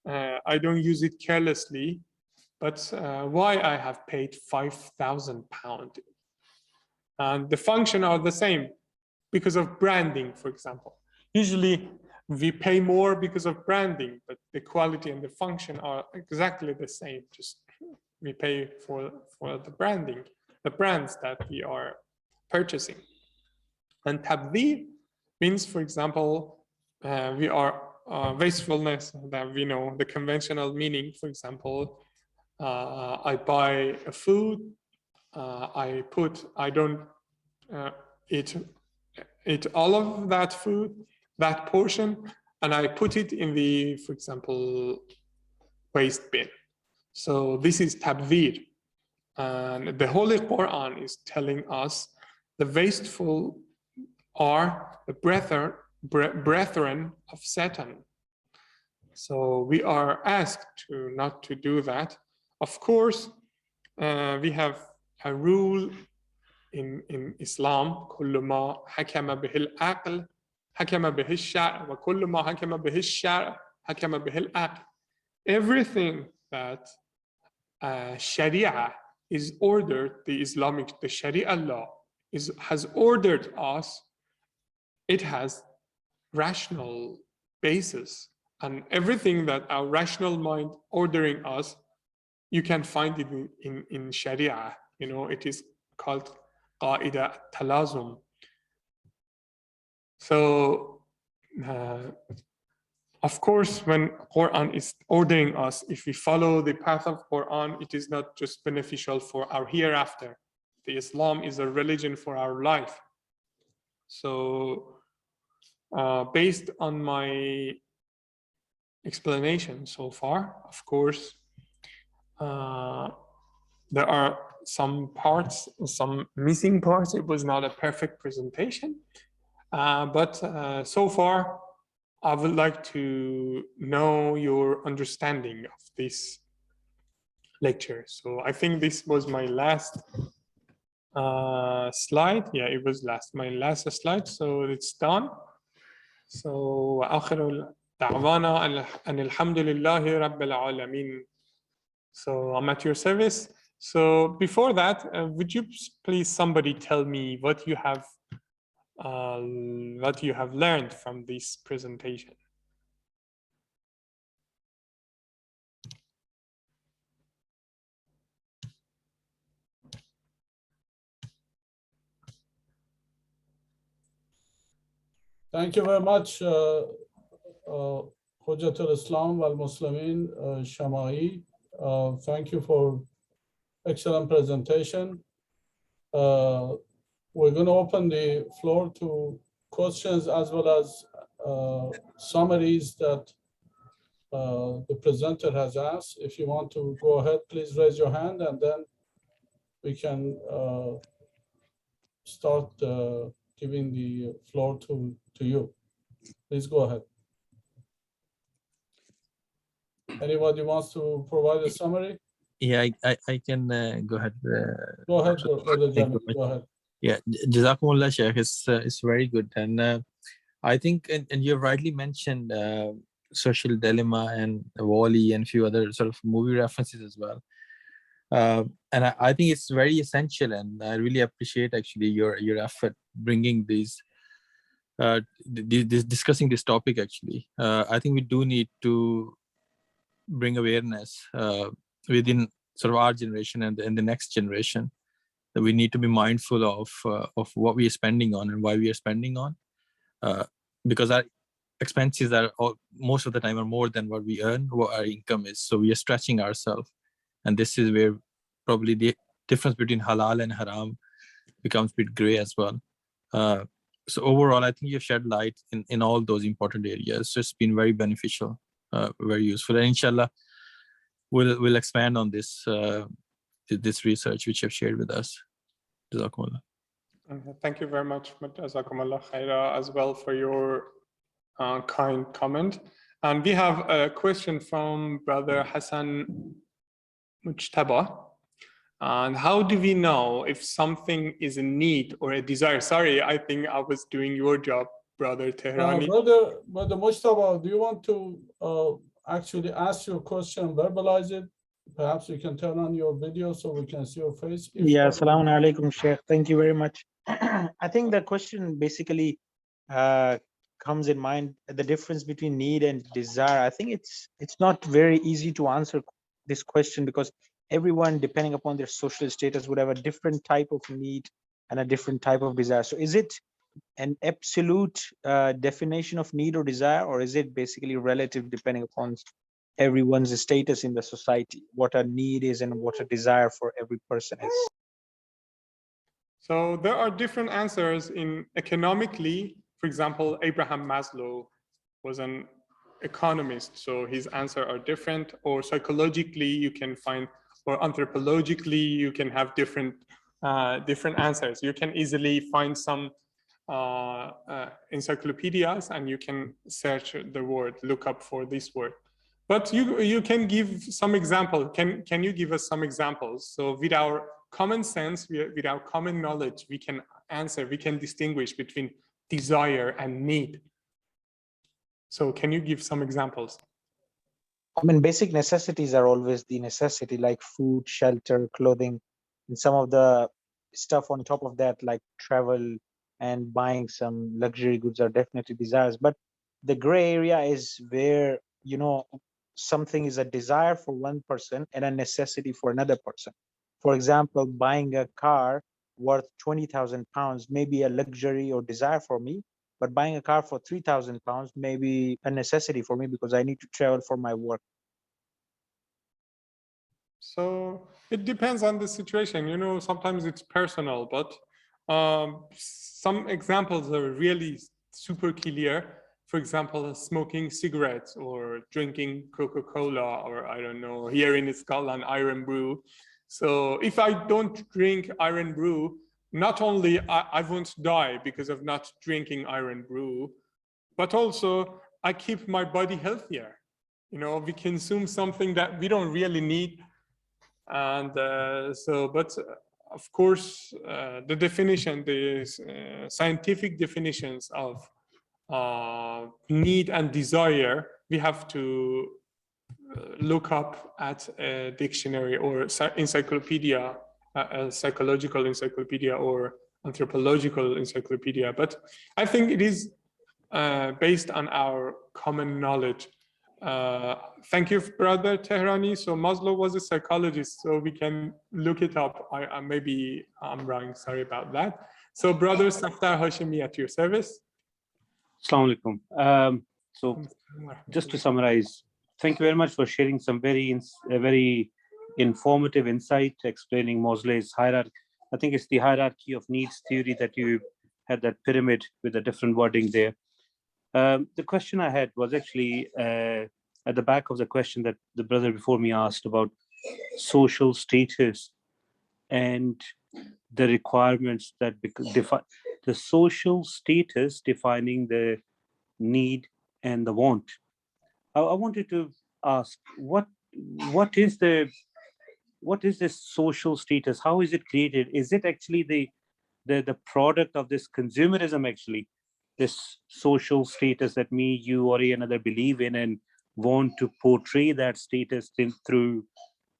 Speaker 2: I don't use it carelessly, but why I have paid 5,000 pounds? and the function are the same because of branding, for example. Usually we pay more because of branding, but the quality and the function are exactly the same. Just we pay for the branding, the brands that we are purchasing. And tabdhir means, for example, we are wastefulness, that we know the conventional meaning. For example, I buy a food, I don't eat all of that food, that portion, and I put it in the, for example, waste bin. So this is tabdhir. And the Holy Quran is telling us the wasteful are the brethren of Satan. So we are asked to not to do that. Of course, we have a rule in Islam, كل ما حكم به العقل حكم به الشرع وكل ما حكم به الشرع حكم به العقل. Everything that Sharia is ordered, the Sharia law has ordered us, it has rational basis, and everything that our rational mind ordering us, you can find it in Sharia. You know, it is called Qaida Talazum. So of course, when Quran is ordering us, if we follow the path of Quran, it is not just beneficial for our hereafter. The Islam is a religion for our life. So based on my explanation so far, of course, there are some parts, some missing parts. It was not a perfect presentation, but so far, I would like to know your understanding of this lecture. So I think this was my last slide. Yeah, it was my last slide. So it's done. So آخر دعوانا أن الحمد لله رب العالمين. So I'm at your service. So before that, would you please somebody tell me what you have learned from this presentation?
Speaker 1: Thank you very much, Hujjatul Islam wal Muslimin, Shamaei. Thank you for excellent presentation. We're going to open the floor to questions as well as summaries that the presenter has asked. If you want to go ahead, please raise your hand, and then we can start giving the floor to you. Please go ahead. Anybody wants to provide a summary?
Speaker 5: Yeah, I can go ahead.
Speaker 1: Go ahead, Brother Jamil. Go ahead.
Speaker 5: Yeah, Jazakumullah, Sheikh. It's very good. And I think, and you rightly mentioned Social Dilemma and Wall-E and a few other sort of movie references as well. And I think it's very essential, and I really appreciate actually your effort bringing these, discussing this topic actually. I think we do need to bring awareness within sort of our generation and the next generation, that we need to be mindful of what we are spending on and why we are spending on, because our expenses are most of the time are more than what we earn, what our income is. So we are stretching ourselves, and this is where probably the difference between halal and haram becomes a bit gray as well. So overall, I think you've shed light in all those important areas. So it's been very beneficial, very useful. And inshallah, we'll expand on this this research which you've shared with us. Jazakumullah.
Speaker 2: Thank you very much, Jazakumullah khaira, as well for your kind comment. And we have a question from Brother Hassan Mujtaba. And how do we know if something is a need or a desire? Sorry, I think I was doing your job, Brother Tehrani.
Speaker 1: Brother Mujtaba, do you want to actually ask your question, verbalize it? Perhaps you can turn on your video so we can see your face. If
Speaker 8: Yeah,
Speaker 1: not,
Speaker 8: Assalamu alaikum, Sheikh. Thank you very much. I think the question basically comes in mind, the difference between need and desire. I think it's not very easy to answer this question because everyone, depending upon their social status, would have a different type of need and a different type of desire. So is it an absolute definition of need or desire, or is it basically relative depending upon everyone's status in the society, what a need is and what a desire for every person is?
Speaker 2: So there are different answers in economically. For example, Abraham Maslow was an economist, so his answers are different. Or psychologically, you can find, or anthropologically, you can have different answers. You can easily find some encyclopedias, and you can search the word, look up for this word. But you can give some example. Can you give us some examples? So with our common sense, with our common knowledge, we can answer, we can distinguish between desire and need. So can you give some examples?
Speaker 8: I mean, basic necessities are always the necessity, like food, shelter, clothing, and some of the stuff on top of that, like travel and buying some luxury goods, are definitely desires. But the gray area is where, you know, something is a desire for one person and a necessity for another person. For example, buying a car worth 20,000 pounds may be a luxury or desire for me, but buying a car for 3,000 pounds may be a necessity for me because I need to travel for my work.
Speaker 2: So it depends on the situation. You know, sometimes it's personal, but some examples are really super clear. For example, smoking cigarettes or drinking Coca-Cola, or I don't know, here in Scotland, Iron Brew. So if I don't drink Iron Brew, not only I won't die because of not drinking Iron Brew, but also I keep my body healthier. You know, we consume something that we don't really need. And but of course, the definition, the scientific definitions of need and desire, we have to look up at a dictionary or encyclopedia, a psychological encyclopedia or anthropological encyclopedia. But I think it is based on our common knowledge. Thank you, brother Tehrani. So Maslow was a psychologist, so we can look it up. Maybe I'm wrong, sorry about that. So brother Saftar Hashemi, at your service.
Speaker 3: Assalamu alaikum. So just to summarize, thank you very much for sharing some very informative insight explaining Mosley's hierarchy. I think it's the hierarchy of needs theory that you had, that pyramid with a different wording there. The question I had was actually at the back of the question that the brother before me asked about social status and the requirements that define the social status defining the need and the want. I wanted to ask what is this social status? How is it created? Is it actually the product of this consumerism, actually, this social status that me, you, or another believe in and want to portray that status through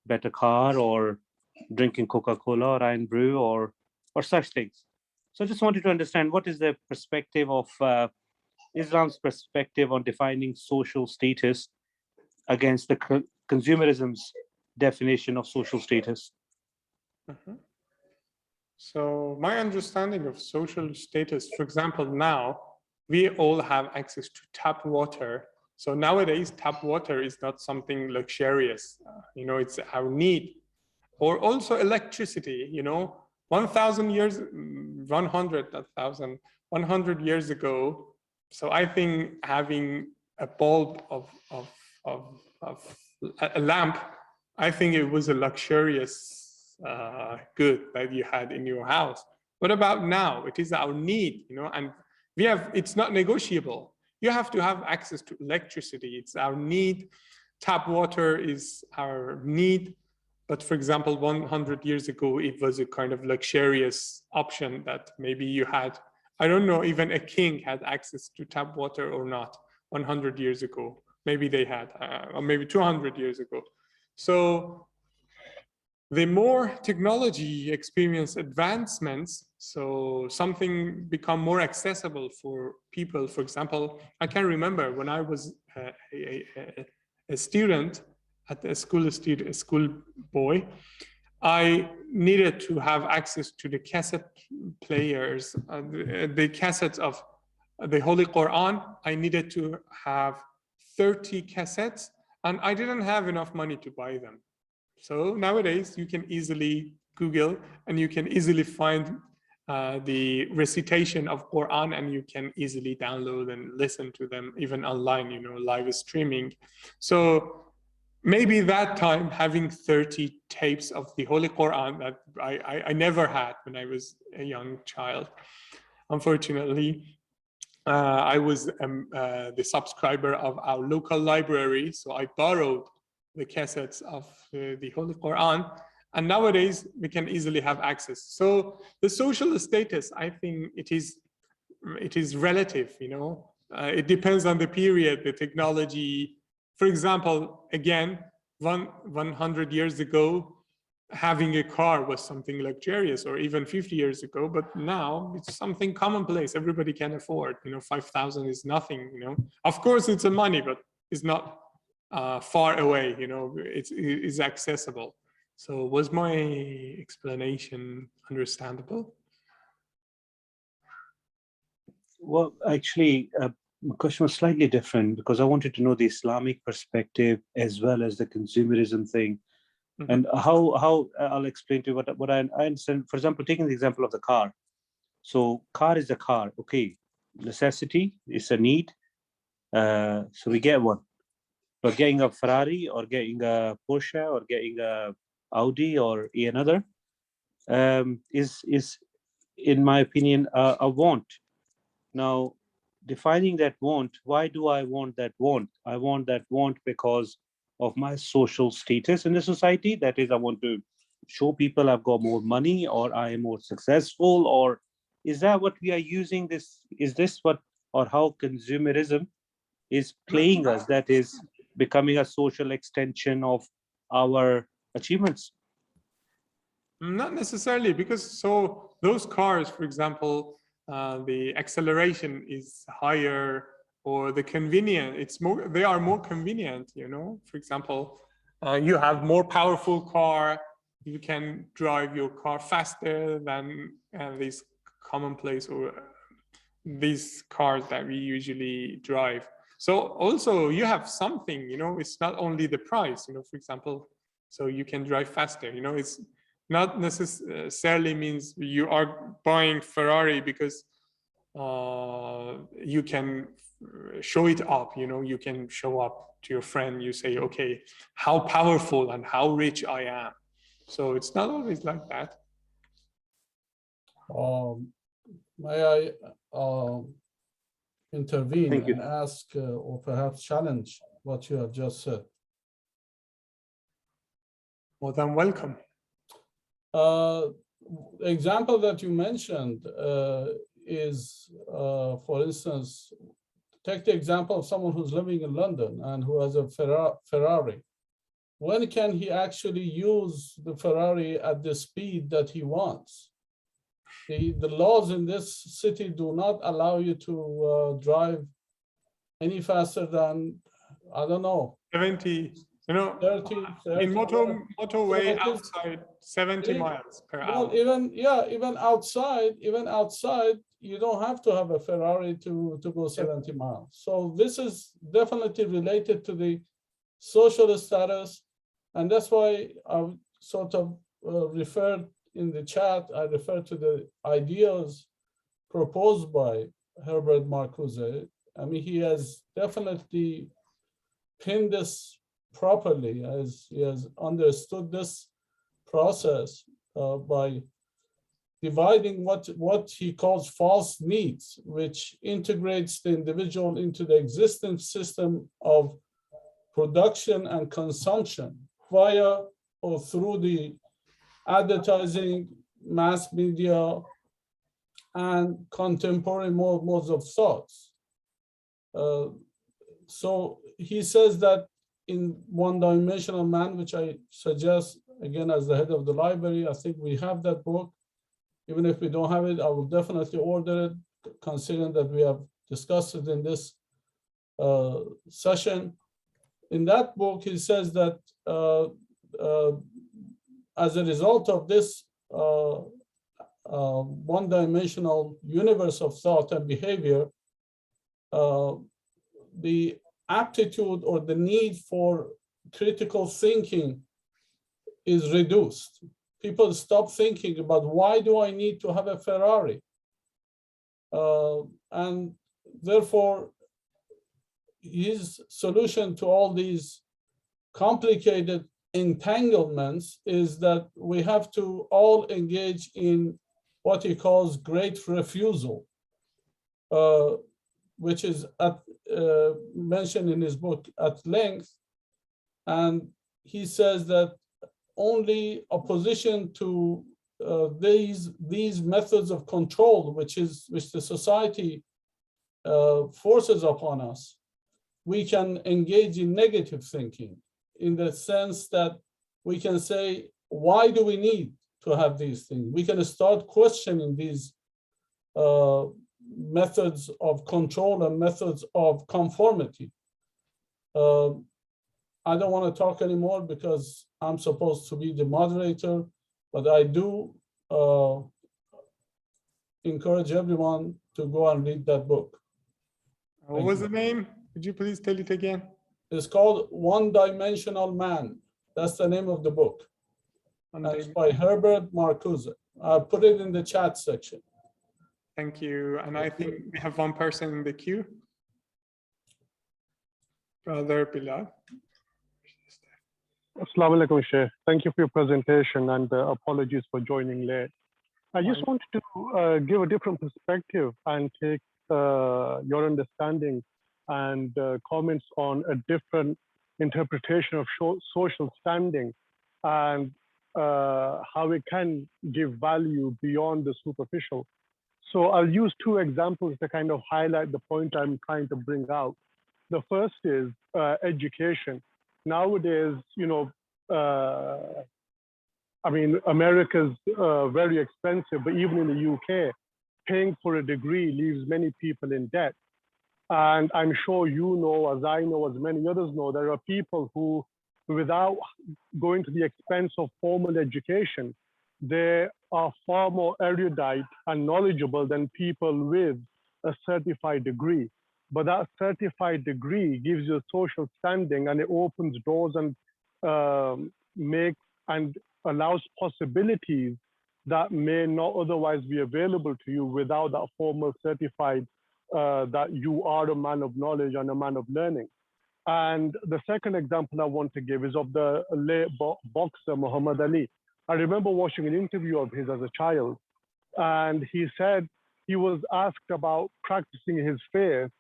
Speaker 3: better car or drinking Coca-Cola or Iron Brew or such things? So I just wanted to understand what is the perspective of Islam's perspective on defining social status against the consumerism's definition of social status.
Speaker 2: So my understanding of social status, for example, now we all have access to tap water. So nowadays, tap water is not something luxurious. You know, it's our need. Or also electricity, you know, 100 years ago. So I think having a bulb of a lamp, I think it was a luxurious good that you had in your house. What about now? It is our need, you know, and it's not negotiable. You have to have access to electricity. It's our need. Tap water is our need. But for example, 100 years ago, it was a kind of luxurious option that maybe you had. I don't know, even a king had access to tap water or not 100 years ago. Maybe they had, or maybe 200 years ago. So the more technology experience advancements, so something become more accessible for people. For example, I can remember when I was a student at a school boy, I needed to have access to the cassette players, the cassettes of the Holy Quran. I needed to have 30 cassettes, and I didn't have enough money to buy them. So nowadays you can easily Google and you can easily find the recitation of Quran, and you can easily download and listen to them even online, you know, live streaming. So maybe that time having 30 tapes of the Holy Quran that I never had when I was a young child. Unfortunately, I was the subscriber of our local library, so I borrowed the cassettes of the Holy Quran, and nowadays we can easily have access. So the social status, I think it is relative, you know. It depends on the period, the technology. For example, again, 100 years ago, having a car was something luxurious, or even 50 years ago, but now it's something commonplace. Everybody can afford, you know, 5,000 is nothing, you know. Of course, it's a money, but it's not far away, you know, it's accessible. So was my explanation understandable?
Speaker 3: Well, actually, my question was slightly different because I wanted to know the Islamic perspective as well as the consumerism thing. And how I'll explain to you what I understand. For example, taking the example of the car. So car is a car, okay. Necessity is a need. So we get one. But getting a Ferrari or getting a Porsche or getting a Audi or another is in my opinion a want. Now, defining that want, why do I want that want? I want that want because of my social status in the society. That is, I want to show people I've got more money, or I am more successful, or is that what we are using this? Is this what, or how consumerism is playing us? That is becoming a social extension of our achievements.
Speaker 2: Not necessarily, because so those cars, for example, the acceleration is higher, or the convenient, it's more, they are more convenient, you know. For example, you have more powerful car, you can drive your car faster than these commonplace or these cars that we usually drive. So also you have something, you know, it's not only the price, you know, for example, so you can drive faster, you know, it's not necessarily means you are buying Ferrari because you can show it up, you know, you can show up to your friend, you say, okay, how powerful and how rich I am. So it's not always like that.
Speaker 1: May I intervene and ask or perhaps challenge what you have just said?
Speaker 2: More than welcome.
Speaker 1: Example that you mentioned is, for instance, take the example of someone who's living in London and who has a Ferrari. When can he actually use the Ferrari at the speed that he wants? The laws in this city do not allow you to drive any faster than, I don't know,
Speaker 2: 70, you know,
Speaker 1: 30
Speaker 2: in motorway
Speaker 1: so
Speaker 2: outside 70 miles per
Speaker 1: well,
Speaker 2: hour.
Speaker 1: even outside, you don't have to have a Ferrari to go 70 miles. So this is definitely related to the social status. And that's why I sort of referred in the chat, I referred to the ideas proposed by Herbert Marcuse. I mean, he has definitely pinned this properly, as he has understood this process by dividing what he calls false needs, which integrates the individual into the existing system of production and consumption via or through the advertising, mass media, and contemporary modes of thoughts. So he says that in one-dimensional man, which I suggest again, as the head of the library, I think we have that book. Even if we don't have it, I will definitely order it, considering that we have discussed it in this session. In that book, he says that as a result of this one-dimensional universe of thought and behavior, the aptitude or the need for critical thinking is reduced. People stop thinking about, why do I need to have a Ferrari? And therefore, his solution to all these complicated entanglements is that we have to all engage in what he calls great refusal, which is mentioned in his book at length. And he says that only opposition to these methods of control, which the society forces upon us, we can engage in negative thinking, in the sense that we can say, why do we need to have these things? We can start questioning these methods of control and methods of conformity. I don't want to talk anymore because I'm supposed to be the moderator, but I do encourage everyone to go and read that book.
Speaker 2: What was the name? Could you please tell it again?
Speaker 1: It's called One-Dimensional Man. That's the name of the book. And it's by Herbert Marcuse. I put it in the chat section.
Speaker 2: Thank you. And I think we have one person in the queue. Brother Bilal.
Speaker 9: Assalamu alaikum, Sheikh. Thank you for your presentation, and apologies for joining late. I just wanted to give a different perspective and take your understanding and comments on a different interpretation of social standing and how it can give value beyond the superficial. So I'll use two examples to kind of highlight the point I'm trying to bring out. The first is education. Nowadays, you know, I mean, America's very expensive, but even in the UK, paying for a degree leaves many people in debt. And I'm sure you know, as I know, as many others know, there are people who, without going to the expense of formal education, they are far more erudite and knowledgeable than people with a certified degree. But that certified degree gives you a social standing, and it opens doors and makes and allows possibilities that may not otherwise be available to you without that formal certified that you are a man of knowledge and a man of learning. And the second example I want to give is of the late boxer Muhammad Ali. I remember watching an interview of his as a child, and he said he was asked about practicing his faith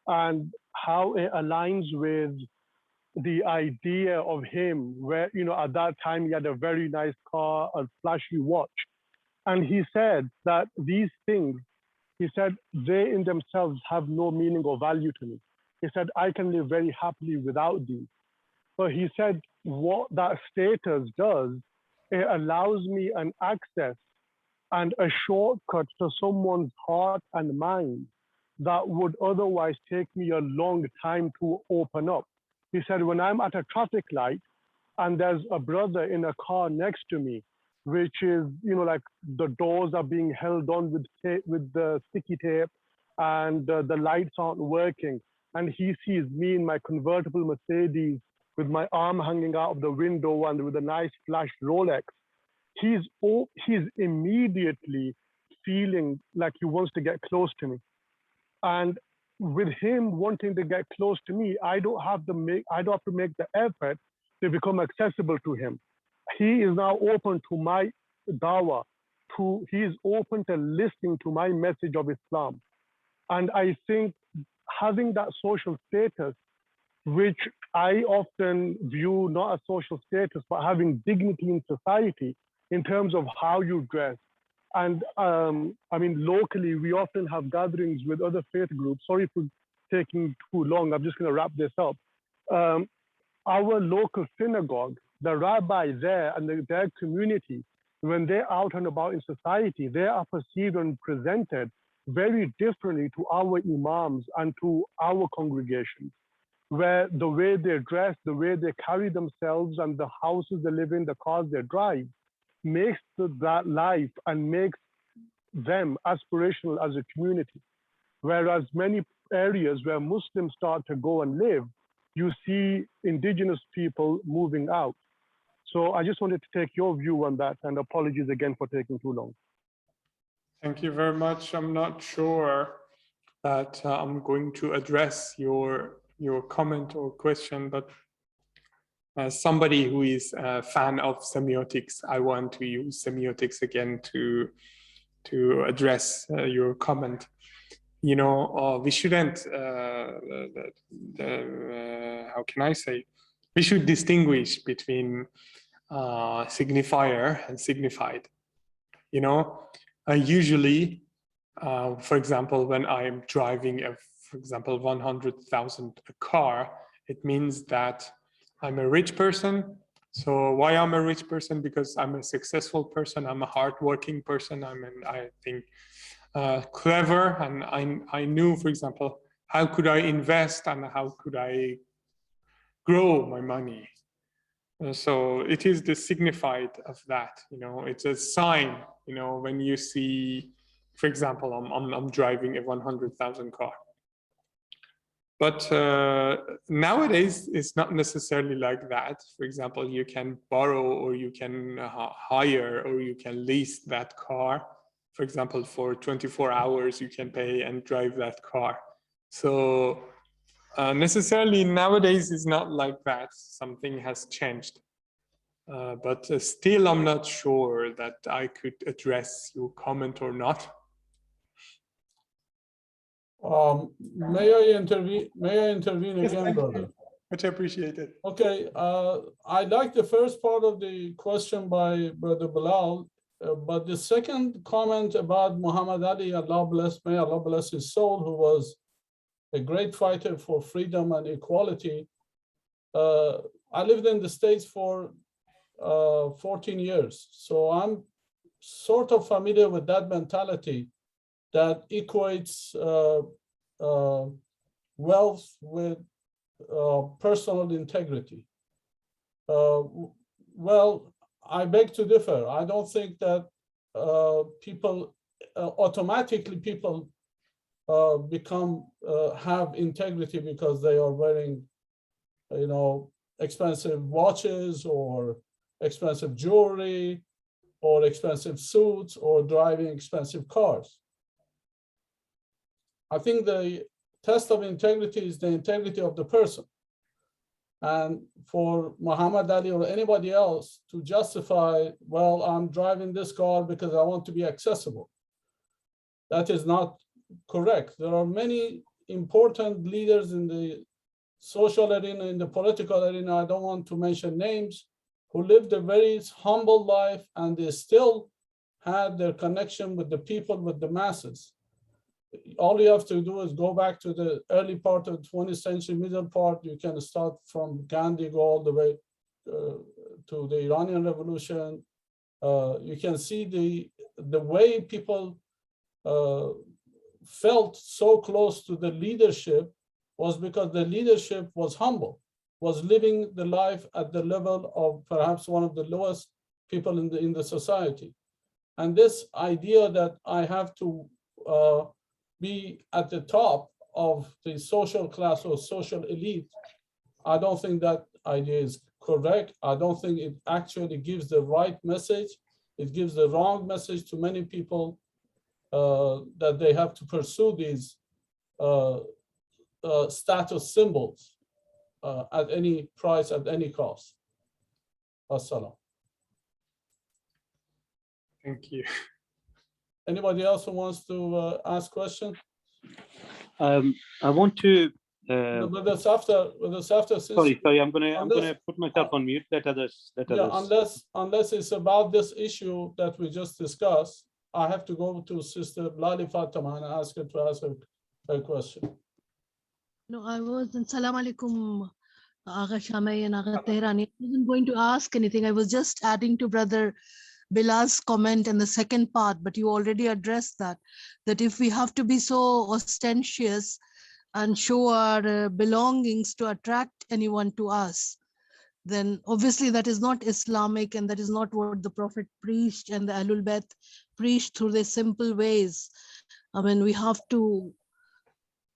Speaker 9: and how it aligns with the idea of him, where, you know, at that time he had a very nice car, a flashy watch. And he said that these things, he said, they in themselves have no meaning or value to me. He said, I can live very happily without these. But he said, what that status does, it allows me an access and a shortcut to someone's heart and mind that would otherwise take me a long time to open up. He said, when I'm at a traffic light and there's a brother in a car next to me, which is, you know, like the doors are being held on with the sticky tape and the lights aren't working, and he sees me in my convertible Mercedes with my arm hanging out of the window and with a nice flash Rolex, he's immediately feeling like he wants to get close to me. And with him wanting to get close to me, I don't have to make the effort to become accessible to him. He is now open to my dawah, he is open to listening to my message of Islam. And I think having that social status, which I often view not as social status, but having dignity in society in terms of how you dress. And I mean, locally, we often have gatherings with other faith groups. Sorry for taking too long. I'm just going to wrap this up. Our local synagogue the rabbi there and their community, when they're out and about in society, they are perceived and presented very differently to our imams and to our congregations, where the way they dress, the way they carry themselves, and the houses they live in, the cars they drive, makes that life and makes them aspirational as a community. Whereas many areas where Muslims start to go and live, you see indigenous people moving out. So I just wanted to take your view on that, and apologies again for taking too long.
Speaker 2: Thank you very much. I'm not sure that I'm going to address your comment or question, but as somebody who is a fan of semiotics, I want to use semiotics again to address your comment. You know, we shouldn't, how can I say? We should distinguish between signifier and signified. You know, usually, for example, when I'm driving for example, 100,000 car, it means that I'm a rich person. So why I'm a rich person? Because I'm a successful person. I'm a hardworking person. I think clever, and I knew, for example, how could I invest and how could I grow my money. So it is the signified of that. You know, it's a sign. You know, when you see, for example, I'm driving a 100,000 car. But nowadays, it's not necessarily like that. For example, you can borrow or you can hire or you can lease that car. For example, for 24 hours, you can pay and drive that car. So necessarily nowadays is not like that. Something has changed. But still, I'm not sure that I could address your comment or not.
Speaker 1: May I intervene? May I intervene
Speaker 2: Yes,
Speaker 1: again, brother?
Speaker 2: Much appreciated.
Speaker 1: Okay, I like the first part of the question by Brother Bilal, but the second comment about Muhammad Ali, may Allah bless his soul, who was a great fighter for freedom and equality. I lived in the States for 14 years, so I'm sort of familiar with that mentality that equates wealth with personal integrity. Well, I beg to differ. I don't think that automatically people have integrity because they are wearing, you know, expensive watches or expensive jewelry or expensive suits or driving expensive cars. I think the test of integrity is the integrity of the person. And for Muhammad Ali or anybody else to justify, well, I'm driving this car because I want to be accessible, that is not correct. There are many important leaders in the social arena, in the political arena, I don't want to mention names, who lived a very humble life and they still had their connection with the people, with the masses. All you have to do is go back to the early part of the 20th century, middle part. You can start from Gandhi, go all the way to the Iranian Revolution. You can see the way people felt so close to the leadership was because the leadership was humble, was living the life at the level of perhaps one of the lowest people in the society. And this idea that I have to be at the top of the social class or social elite, I don't think that idea is correct. I don't think it actually gives the right message. It gives the wrong message to many people that they have to pursue these status symbols at any price, at any cost. Assalam.
Speaker 2: Thank you.
Speaker 1: Anybody else who wants to ask questions?
Speaker 3: I want to.
Speaker 1: But that's after.
Speaker 3: Sorry. I'm gonna put myself on mute. Let others.
Speaker 1: Unless it's about this issue that we just discussed, I have to go to Sister Lali Fatima and ask her to ask her question.
Speaker 10: No, I wasn't. Salam alaikum, Agha Shamaei and Agha Tehrani. I wasn't going to ask anything. I was just adding to Brother Bilal's comment in the second part, but you already addressed that if we have to be so ostentatious and show our belongings to attract anyone to us, then obviously that is not Islamic, and that is not what the Prophet preached and the Ahlul Bayt preached through their simple ways. I mean, we have to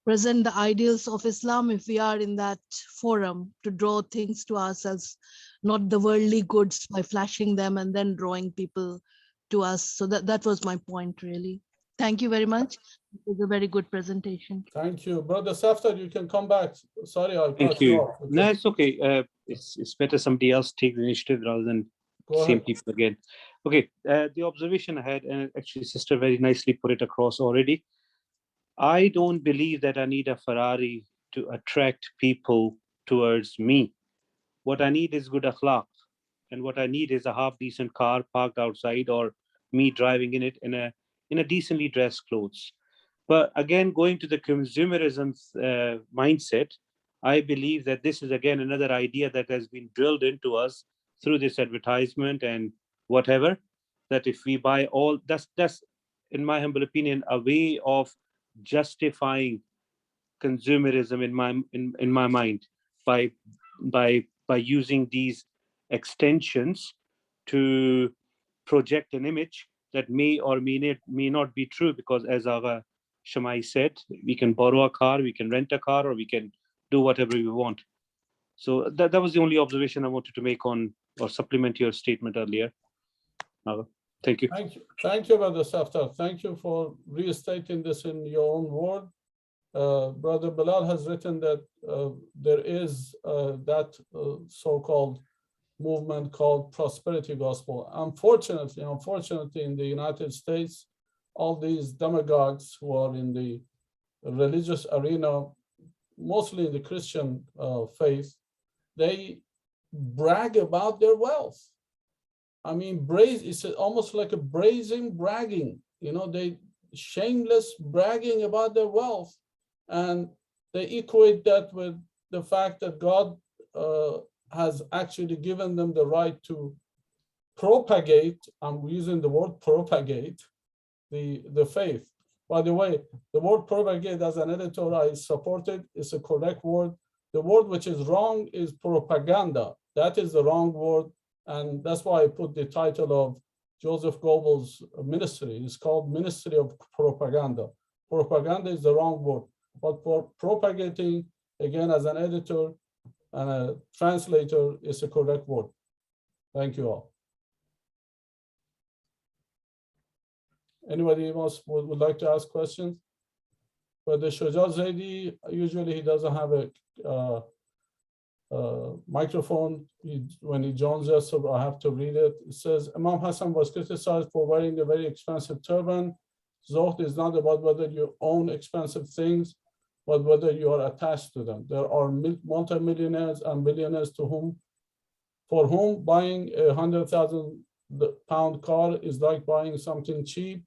Speaker 10: present the ideals of Islam if we are in that forum, to draw things to ourselves, not the worldly goods by flashing them and then drawing people to us. So that was my point, really. Thank you very much. It was a very good presentation.
Speaker 1: Thank you. Brother Saftar, you can come back. Sorry, I
Speaker 3: Thank
Speaker 1: cut you
Speaker 3: you.
Speaker 1: off. Okay.
Speaker 3: No, it's okay. It's better somebody else take the initiative rather than
Speaker 1: Go
Speaker 3: same
Speaker 1: ahead.
Speaker 3: people again. Okay, the observation I had, and actually sister very nicely put it across already. I don't believe that I need a Ferrari to attract people towards me. What I need is good akhlaq. And what I need is a half decent car parked outside, or me driving in it in a decently dressed clothes. But again, going to the consumerism mindset, I believe that this is again another idea that has been drilled into us through this advertisement and whatever, that if we buy all, that's in my humble opinion, a way of justifying consumerism in my mind by using these extensions to project an image that may or may not be true, because as our Shamaei said, we can borrow a car, we can rent a car, or we can do whatever we want. So that was the only observation I wanted to make on or supplement your statement earlier. Thank you.
Speaker 1: Thank you, Brother Saftar. Thank you for restating this in your own word. Brother Bilal has written that there is that so-called movement called prosperity gospel. Unfortunately, in the United States, all these demagogues who are in the religious arena, mostly in the Christian faith, they brag about their wealth. I mean, it's almost like a brazen bragging. They shameless bragging about their wealth, and they equate that with the fact that God has actually given them the right to propagate, I'm using the word propagate, the faith. By the way, the word propagate, as an editor, I support it. It's a correct word. The word which is wrong is propaganda. That is the wrong word. And that's why I put the title of Joseph Goebbels' ministry. It's called Ministry of Propaganda. Propaganda is the wrong word. But for propagating, again, as an editor and a translator, is a correct word. Thank you all. Anybody else would like to ask questions? But the Shujaa Zaidi, usually he doesn't have a microphone when he joins us, so I have to read it. It says, Imam Hassan was criticized for wearing a very expensive turban. Zuhd is not about whether you own expensive things, but whether you are attached to them. There are multimillionaires and billionaires for whom buying a £100,000 car is like buying something cheap,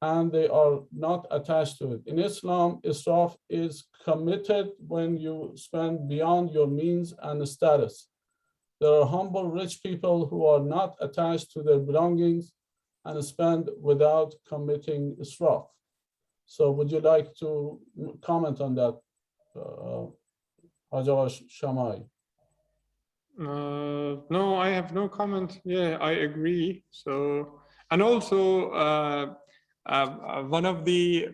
Speaker 1: and they are not attached to it. In Islam, israf is committed when you spend beyond your means and status. There are humble, rich people who are not attached to their belongings and spend without committing israf. So would you like to comment on that, Shamaei?
Speaker 2: No, I have no comment. Yeah, I agree. So, and also one of the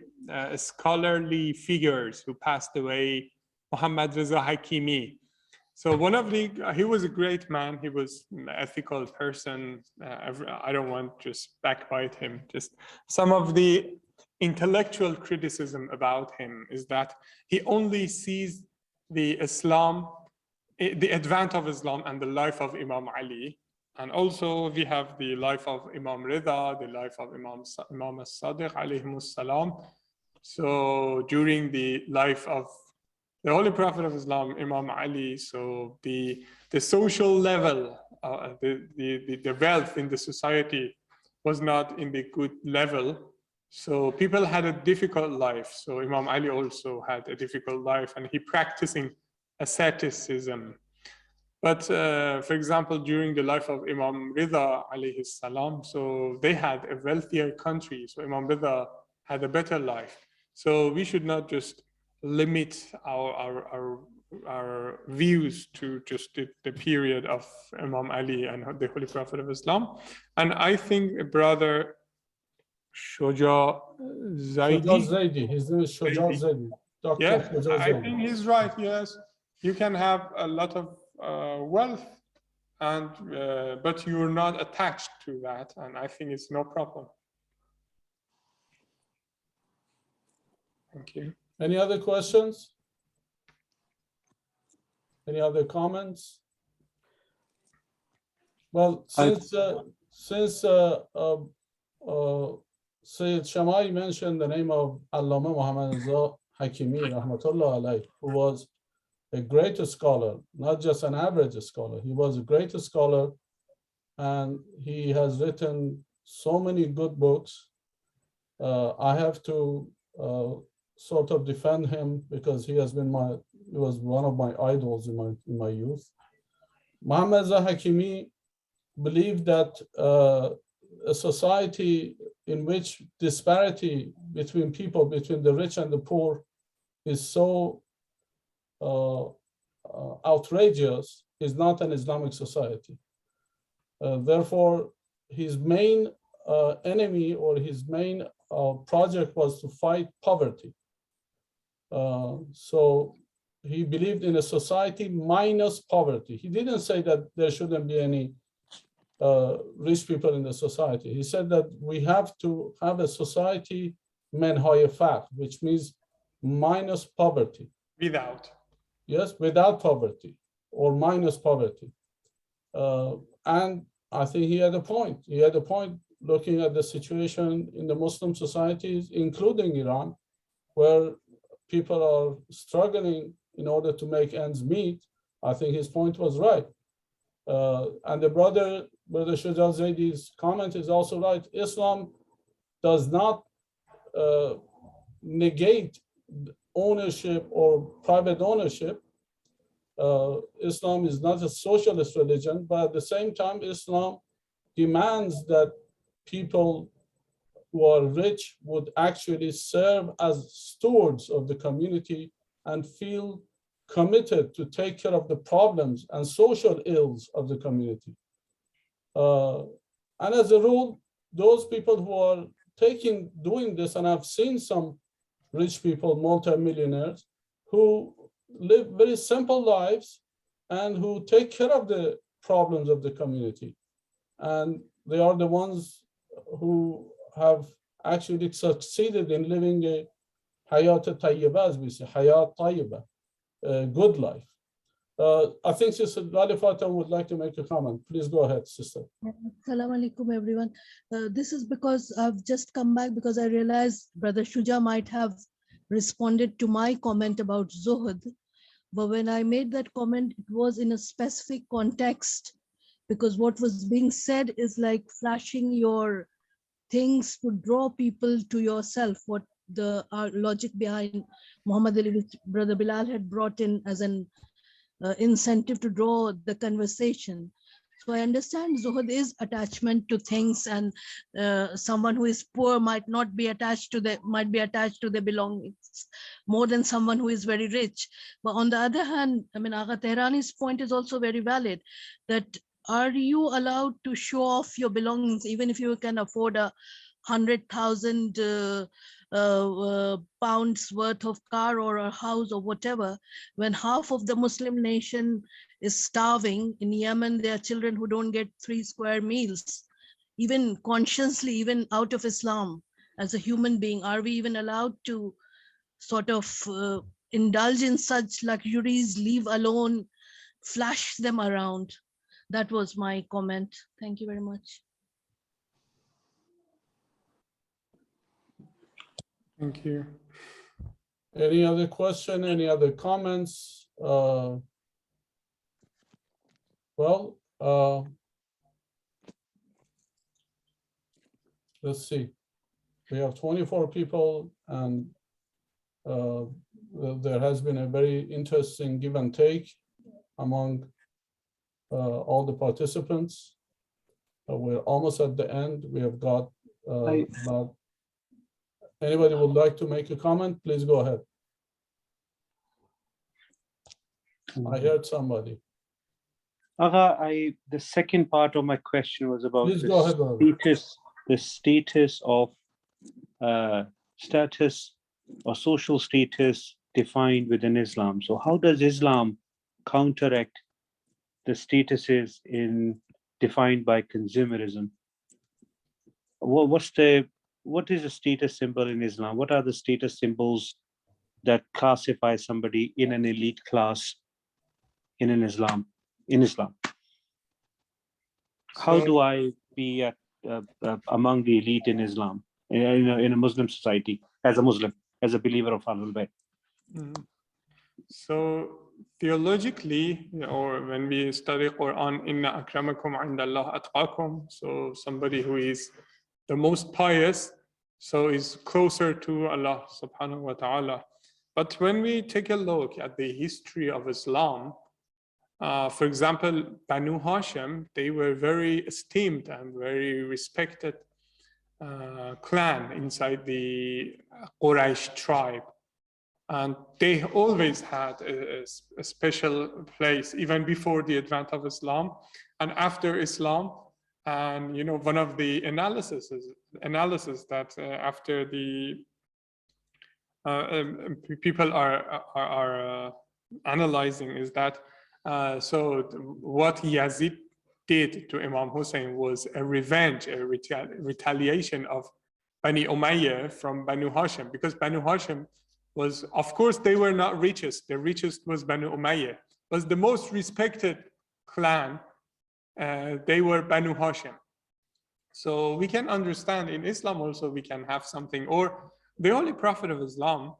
Speaker 2: scholarly figures who passed away, Muhammad Reza Hakimi. So he was a great man. He was an ethical person. I don't want to just backbite him. Just some of the intellectual criticism about him is that he only sees the advent of Islam and the life of Imam Ali. And also we have the life of Imam Rida, the life of Imam as-Sadiq alayhimus salam. So during the life of the Holy Prophet of Islam, Imam Ali, so the social level, the wealth in the society was not in the good level. So people had a difficult life. So Imam Ali also had a difficult life, and he practicing asceticism. But for example, during the life of Imam Rida alayhi salam, so they had a wealthier country. So Imam Rida had a better life. So we should not just limit our views to just the period of Imam Ali and the Holy Prophet of Islam. And I think Brother Shoja Zaidi,
Speaker 1: His name is Shoja Zaidi. Dr.
Speaker 2: yes,
Speaker 1: Shoja
Speaker 2: I
Speaker 1: Zaidi.
Speaker 2: think he's right. Yes, you can have a lot of wealth, and but you're not attached to that, and I think it's no problem. Thank you.
Speaker 1: Any other questions? Any other comments? Well, since Sayyid Shamaei mentioned the name of Allama Muhammad Reza Hakimi, rahmatullah alayh, who was a great scholar, not just an average scholar. He was a great scholar, and he has written so many good books. I have to sort of defend him because he was one of my idols in my youth. Muhammad Reza Hakimi believed that a society in which disparity between people, between the rich and the poor, is so outrageous, is not an Islamic society. Therefore, his main enemy or his main project was to fight poverty. So he believed in a society minus poverty. He didn't say that there shouldn't be any rich people in the society. He said that we have to have a society menhoye faqr, which means minus poverty.
Speaker 2: Without.
Speaker 1: Yes, without poverty or minus poverty. And I think he had a point. He had a point looking at the situation in the Muslim societies, including Iran, where people are struggling in order to make ends meet. I think his point was right. And the brother Shoja Zaidi's comment is also right. Islam does not negate ownership or private ownership. Islam is not a socialist religion, but at the same time, Islam demands that people who are rich would actually serve as stewards of the community and feel committed to take care of the problems and social ills of the community. And as a rule, those people who are doing this, and I've seen some rich people, multimillionaires, who live very simple lives and who take care of the problems of the community. And they are the ones who have actually succeeded in living a hayat tayyiba, as we say, hayat tayyiba, a good life. I think Sister Lali Fatima would like to make a comment. Please go ahead, Sister.
Speaker 10: Assalamu alaikum, everyone. This is because I've just come back because I realized Brother Shuja might have responded to my comment about Zuhud. But when I made that comment, it was in a specific context, because what was being said is like flashing your things to draw people to yourself, what the logic behind Muhammad Ali, which Brother Bilal had brought in as an incentive to draw the conversation. So I understand Zuhud is attachment to things, and someone who is poor might be attached to their belongings more than someone who is very rich. But on the other hand, I mean, Agha Tehrani's point is also very valid, that are you allowed to show off your belongings even if you can afford 100,000 pounds worth of car or a house or whatever, when half of the Muslim nation is starving? In Yemen, there are children who don't get 3 square meals. Even consciously, even out of Islam, as a human being, are we even allowed to sort of indulge in such luxuries, leave alone, flash them around? That was my comment. Thank you very much.
Speaker 2: Thank you.
Speaker 1: Any other question? Any other comments? Let's see. We have 24 people, and there has been a very interesting give and take among all the participants. We're almost at the end. We have got about, anybody would like to make a comment, please go ahead. I heard somebody.
Speaker 3: Agha, the second part of my question was about
Speaker 1: Please go ahead, brother.
Speaker 3: the status of status or social status defined within Islam. So how does Islam counteract the statuses defined by consumerism? What is a status symbol in Islam? What are the status symbols that classify somebody in an elite class in Islam? How do I be among the elite in Islam, in a Muslim society, as a Muslim, as a believer of Ahlul Bayt?
Speaker 2: So theologically, or when we study Quran, inna akramakum indallah atqakum, so somebody who is the most pious, so is closer to Allah subhanahu wa ta'ala. But when we take a look at the history of Islam, for example, Banu Hashim, they were very esteemed and very respected clan inside the Quraysh tribe. And they always had a special place, even before the advent of Islam and after Islam. And one of the analysis that after the people are analyzing is that so what Yazid did to Imam Hussein was a revenge, a retaliation of Bani Umayyah from Banu Hashim, because Banu Hashim was, of course, they were not richest. The richest was Banu Umayyah, was the most respected clan. They were Banu Hashim. So we can understand in Islam also we can have something, or the Holy Prophet of Islam.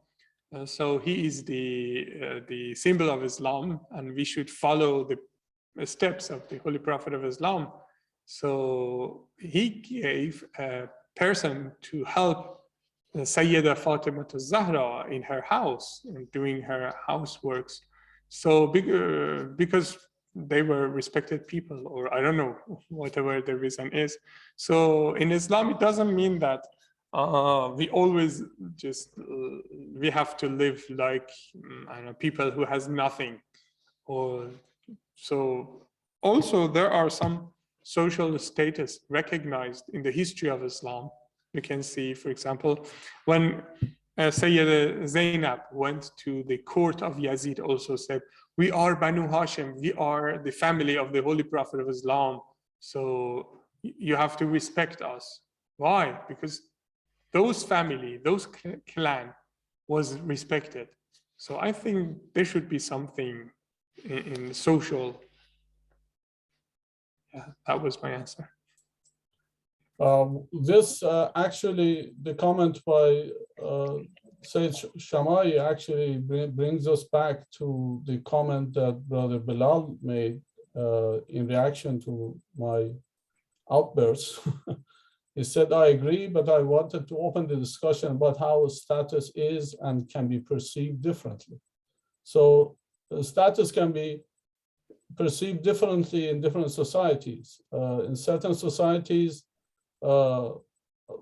Speaker 2: So he is the symbol of Islam, and we should follow the steps of the Holy Prophet of Islam. So he gave a person to help Sayyida Fatima al-Zahra in her house and doing her houseworks. So because they were respected people, or I don't know, whatever the reason is. So in Islam, it doesn't mean that we always just, we have to live like, I don't know, people who has nothing. Or so also there are some social status recognized in the history of Islam. You can see, for example, when Sayyid Zainab went to the court of Yazid, also said, we are Banu Hashim, we are the family of the Holy Prophet of Islam. So you have to respect us. Why? Because those family, those clan was respected. So I think there should be something in social. Yeah, that was my answer.
Speaker 1: This actually, the comment by Seyed Shamaei actually brings us back to the comment that Brother Bilal made in reaction to my outbursts. He said, I agree, but I wanted to open the discussion about how status is and can be perceived differently. So status can be perceived differently in different societies. In certain societies,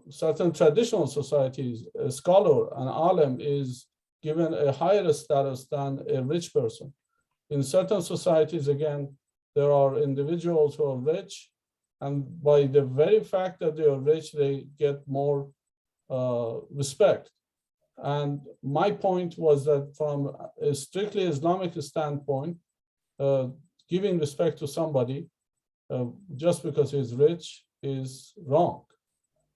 Speaker 1: certain traditional societies, a scholar, an alim is given a higher status than a rich person. In certain societies, again, there are individuals who are rich, and by the very fact that they are rich, they get more respect. And my point was that from a strictly Islamic standpoint, giving respect to somebody just because he's rich is wrong.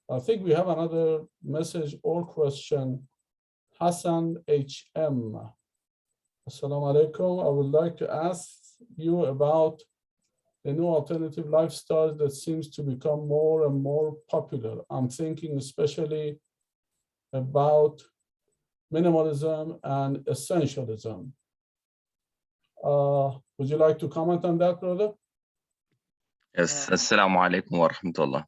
Speaker 1: I think we have another message or question. Hassan HM. Assalamu alaikum. I would like to ask you about a new alternative lifestyle that seems to become more and more popular. I'm thinking especially about minimalism and essentialism. Would you like to comment on that, brother?
Speaker 11: Yes, Assalamu alaikum wa rahmatullah.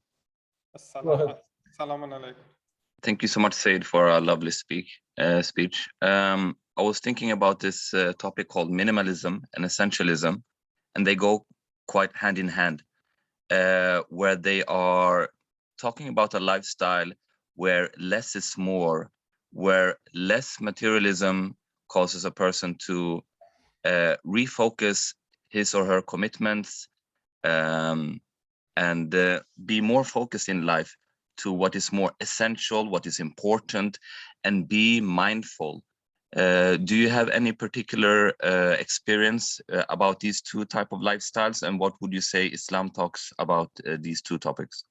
Speaker 2: Assalamu alaikum.
Speaker 11: Thank you so much, Seyed, for a lovely speech. I was thinking about this topic called minimalism and essentialism, and they go quite hand in hand, where they are talking about a lifestyle where less is more, where less materialism causes a person to refocus his or her commitments and be more focused in life to what is more essential, what is important, and be mindful. Do you have any particular experience about these two type of lifestyles, and what would you say Islam talks about these two topics?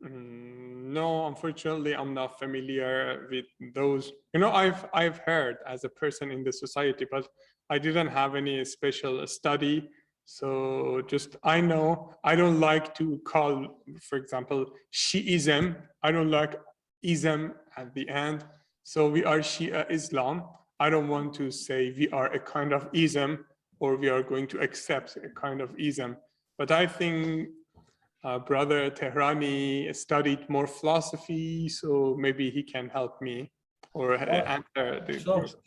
Speaker 2: No, unfortunately, I'm not familiar with those. You know, I've heard as a person in the society, but I didn't have any special study. So just I know I don't like to call, for example, Shiism. I don't like ism at the end. So we are Shia Islam. I don't want to say we are a kind of ism or we are going to accept a kind of ism. But I think Brother Tehrani studied more philosophy, so maybe he can help me or answer the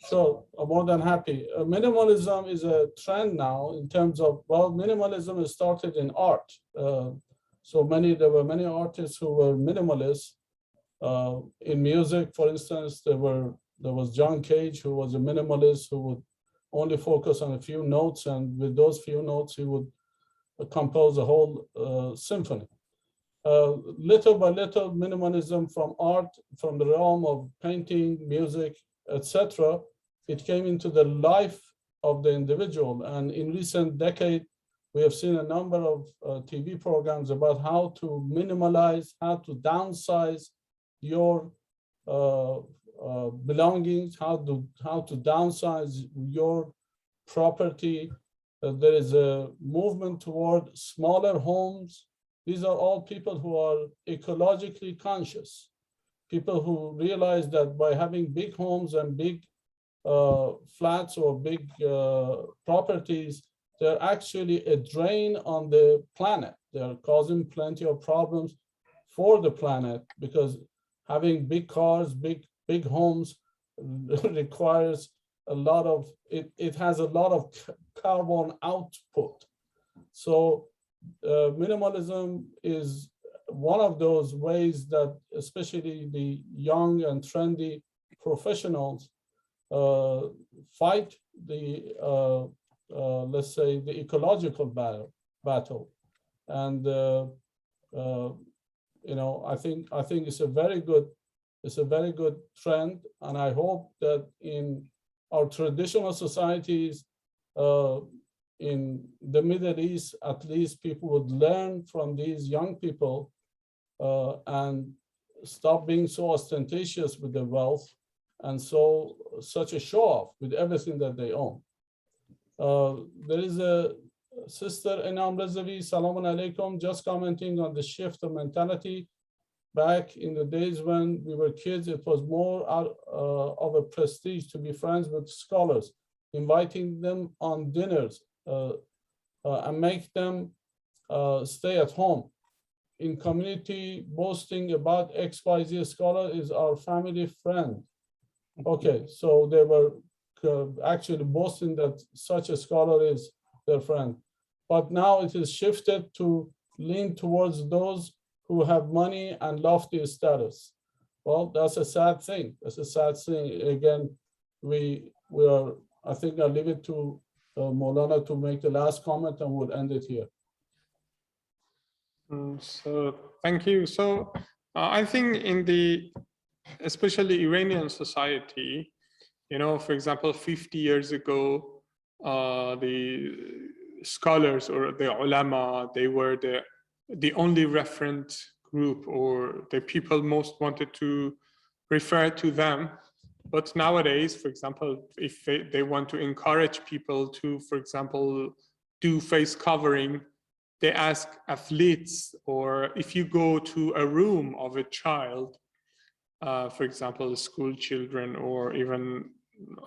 Speaker 1: Sure, I'm more than happy. Minimalism is a trend now in terms of, well, minimalism is started in art. There were many artists who were minimalists. In music, for instance, there was John Cage, who was a minimalist, who would only focus on a few notes, and with those few notes, he would compose a whole symphony. Little by little, minimalism from art, from the realm of painting, music, etc., it came into the life of the individual. And in recent decade, we have seen a number of TV programs about how to minimalize, how to downsize your belongings, how to downsize your property. There is a movement toward smaller homes. These are all people who are ecologically conscious, people who realize that by having big homes and big flats or big properties, they're actually a drain on the planet. They're causing plenty of problems for the planet, because having big cars, big homes requires a lot of, it has a lot of carbon output. So minimalism is one of those ways that especially the young and trendy professionals fight the, let's say, the ecological battle. And you know, I think it's a very good trend, and I hope that in our traditional societies in the Middle East, at least people would learn from these young people and stop being so ostentatious with their wealth and such a show-off with everything that they own. There is a sister Inam Rezavi, Salaam Alaikum, just commenting on the shift of mentality. Back in the days when we were kids, it was more of a prestige to be friends with scholars, inviting them on dinners and make them stay at home. In community, boasting about XYZ scholar is our family friend. Okay, so they were actually boasting that such a scholar is their friend. But now it is shifted to lean towards those who have money and lofty status. Well, that's a sad thing. That's a sad thing. Again, we are, I think I'll leave it to Maulana to make the last comment, and we'll end it here.
Speaker 2: So thank you. So I think in the, especially Iranian society, you know, for example, 50 years ago, the scholars or the ulama, they were the only reference group, or the people most wanted to refer to them. But nowadays, for example, if they want to encourage people to, for example, do face covering, they ask athletes, or if you go to a room of a child, for example, school children or even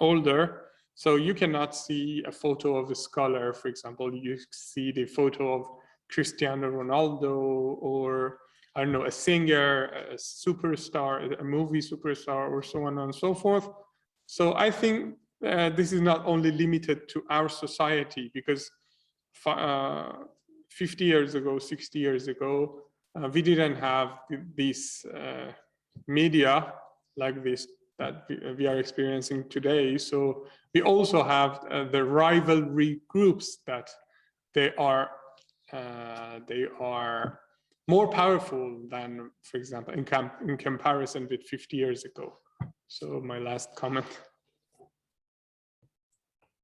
Speaker 2: older, so you cannot see a photo of a scholar, for example, you see the photo of Cristiano Ronaldo, or I don't know, a singer, a superstar, a movie superstar, or so on and so forth. So I think this is not only limited to our society, because 50 years ago, 60 years ago, we didn't have this media like this that we are experiencing today. So we also have the rivalry groups that they are more powerful than, for example, in comparison with 50 years ago. So my last comment.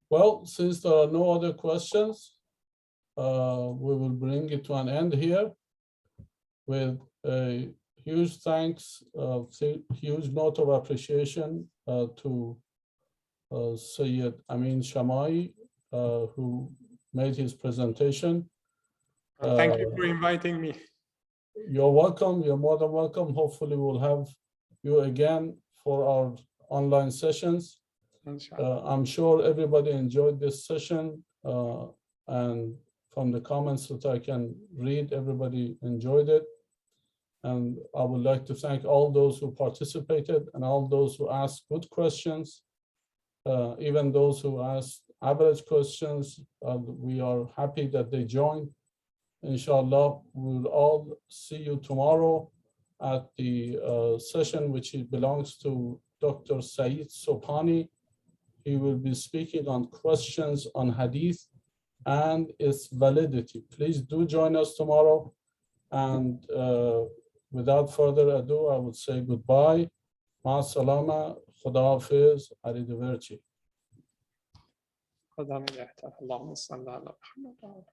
Speaker 1: Well, since there are no other questions, we will bring it to an end here with a huge thanks, huge note of appreciation to Seyed Amin Shamaei, who made his presentation.
Speaker 2: Thank you for inviting me.
Speaker 1: You're welcome. You're more than welcome. Hopefully we'll have you again for our online sessions. I'm sure everybody enjoyed this session, and from the comments that I can read, everybody enjoyed it. And I would like to thank all those who participated and all those who asked good questions, even those who asked average questions. We are happy that they joined. Inshallah, we'll all see you tomorrow at the session which belongs to Dr. Seyed Sobhani. He will be speaking on questions on Hadith and its validity. Please do join us tomorrow. And without further ado, I would say goodbye. Ma salama, Khuda Hafiz, Arrivederci.
Speaker 2: خدا نگهدار. اللهم صل علی محمد.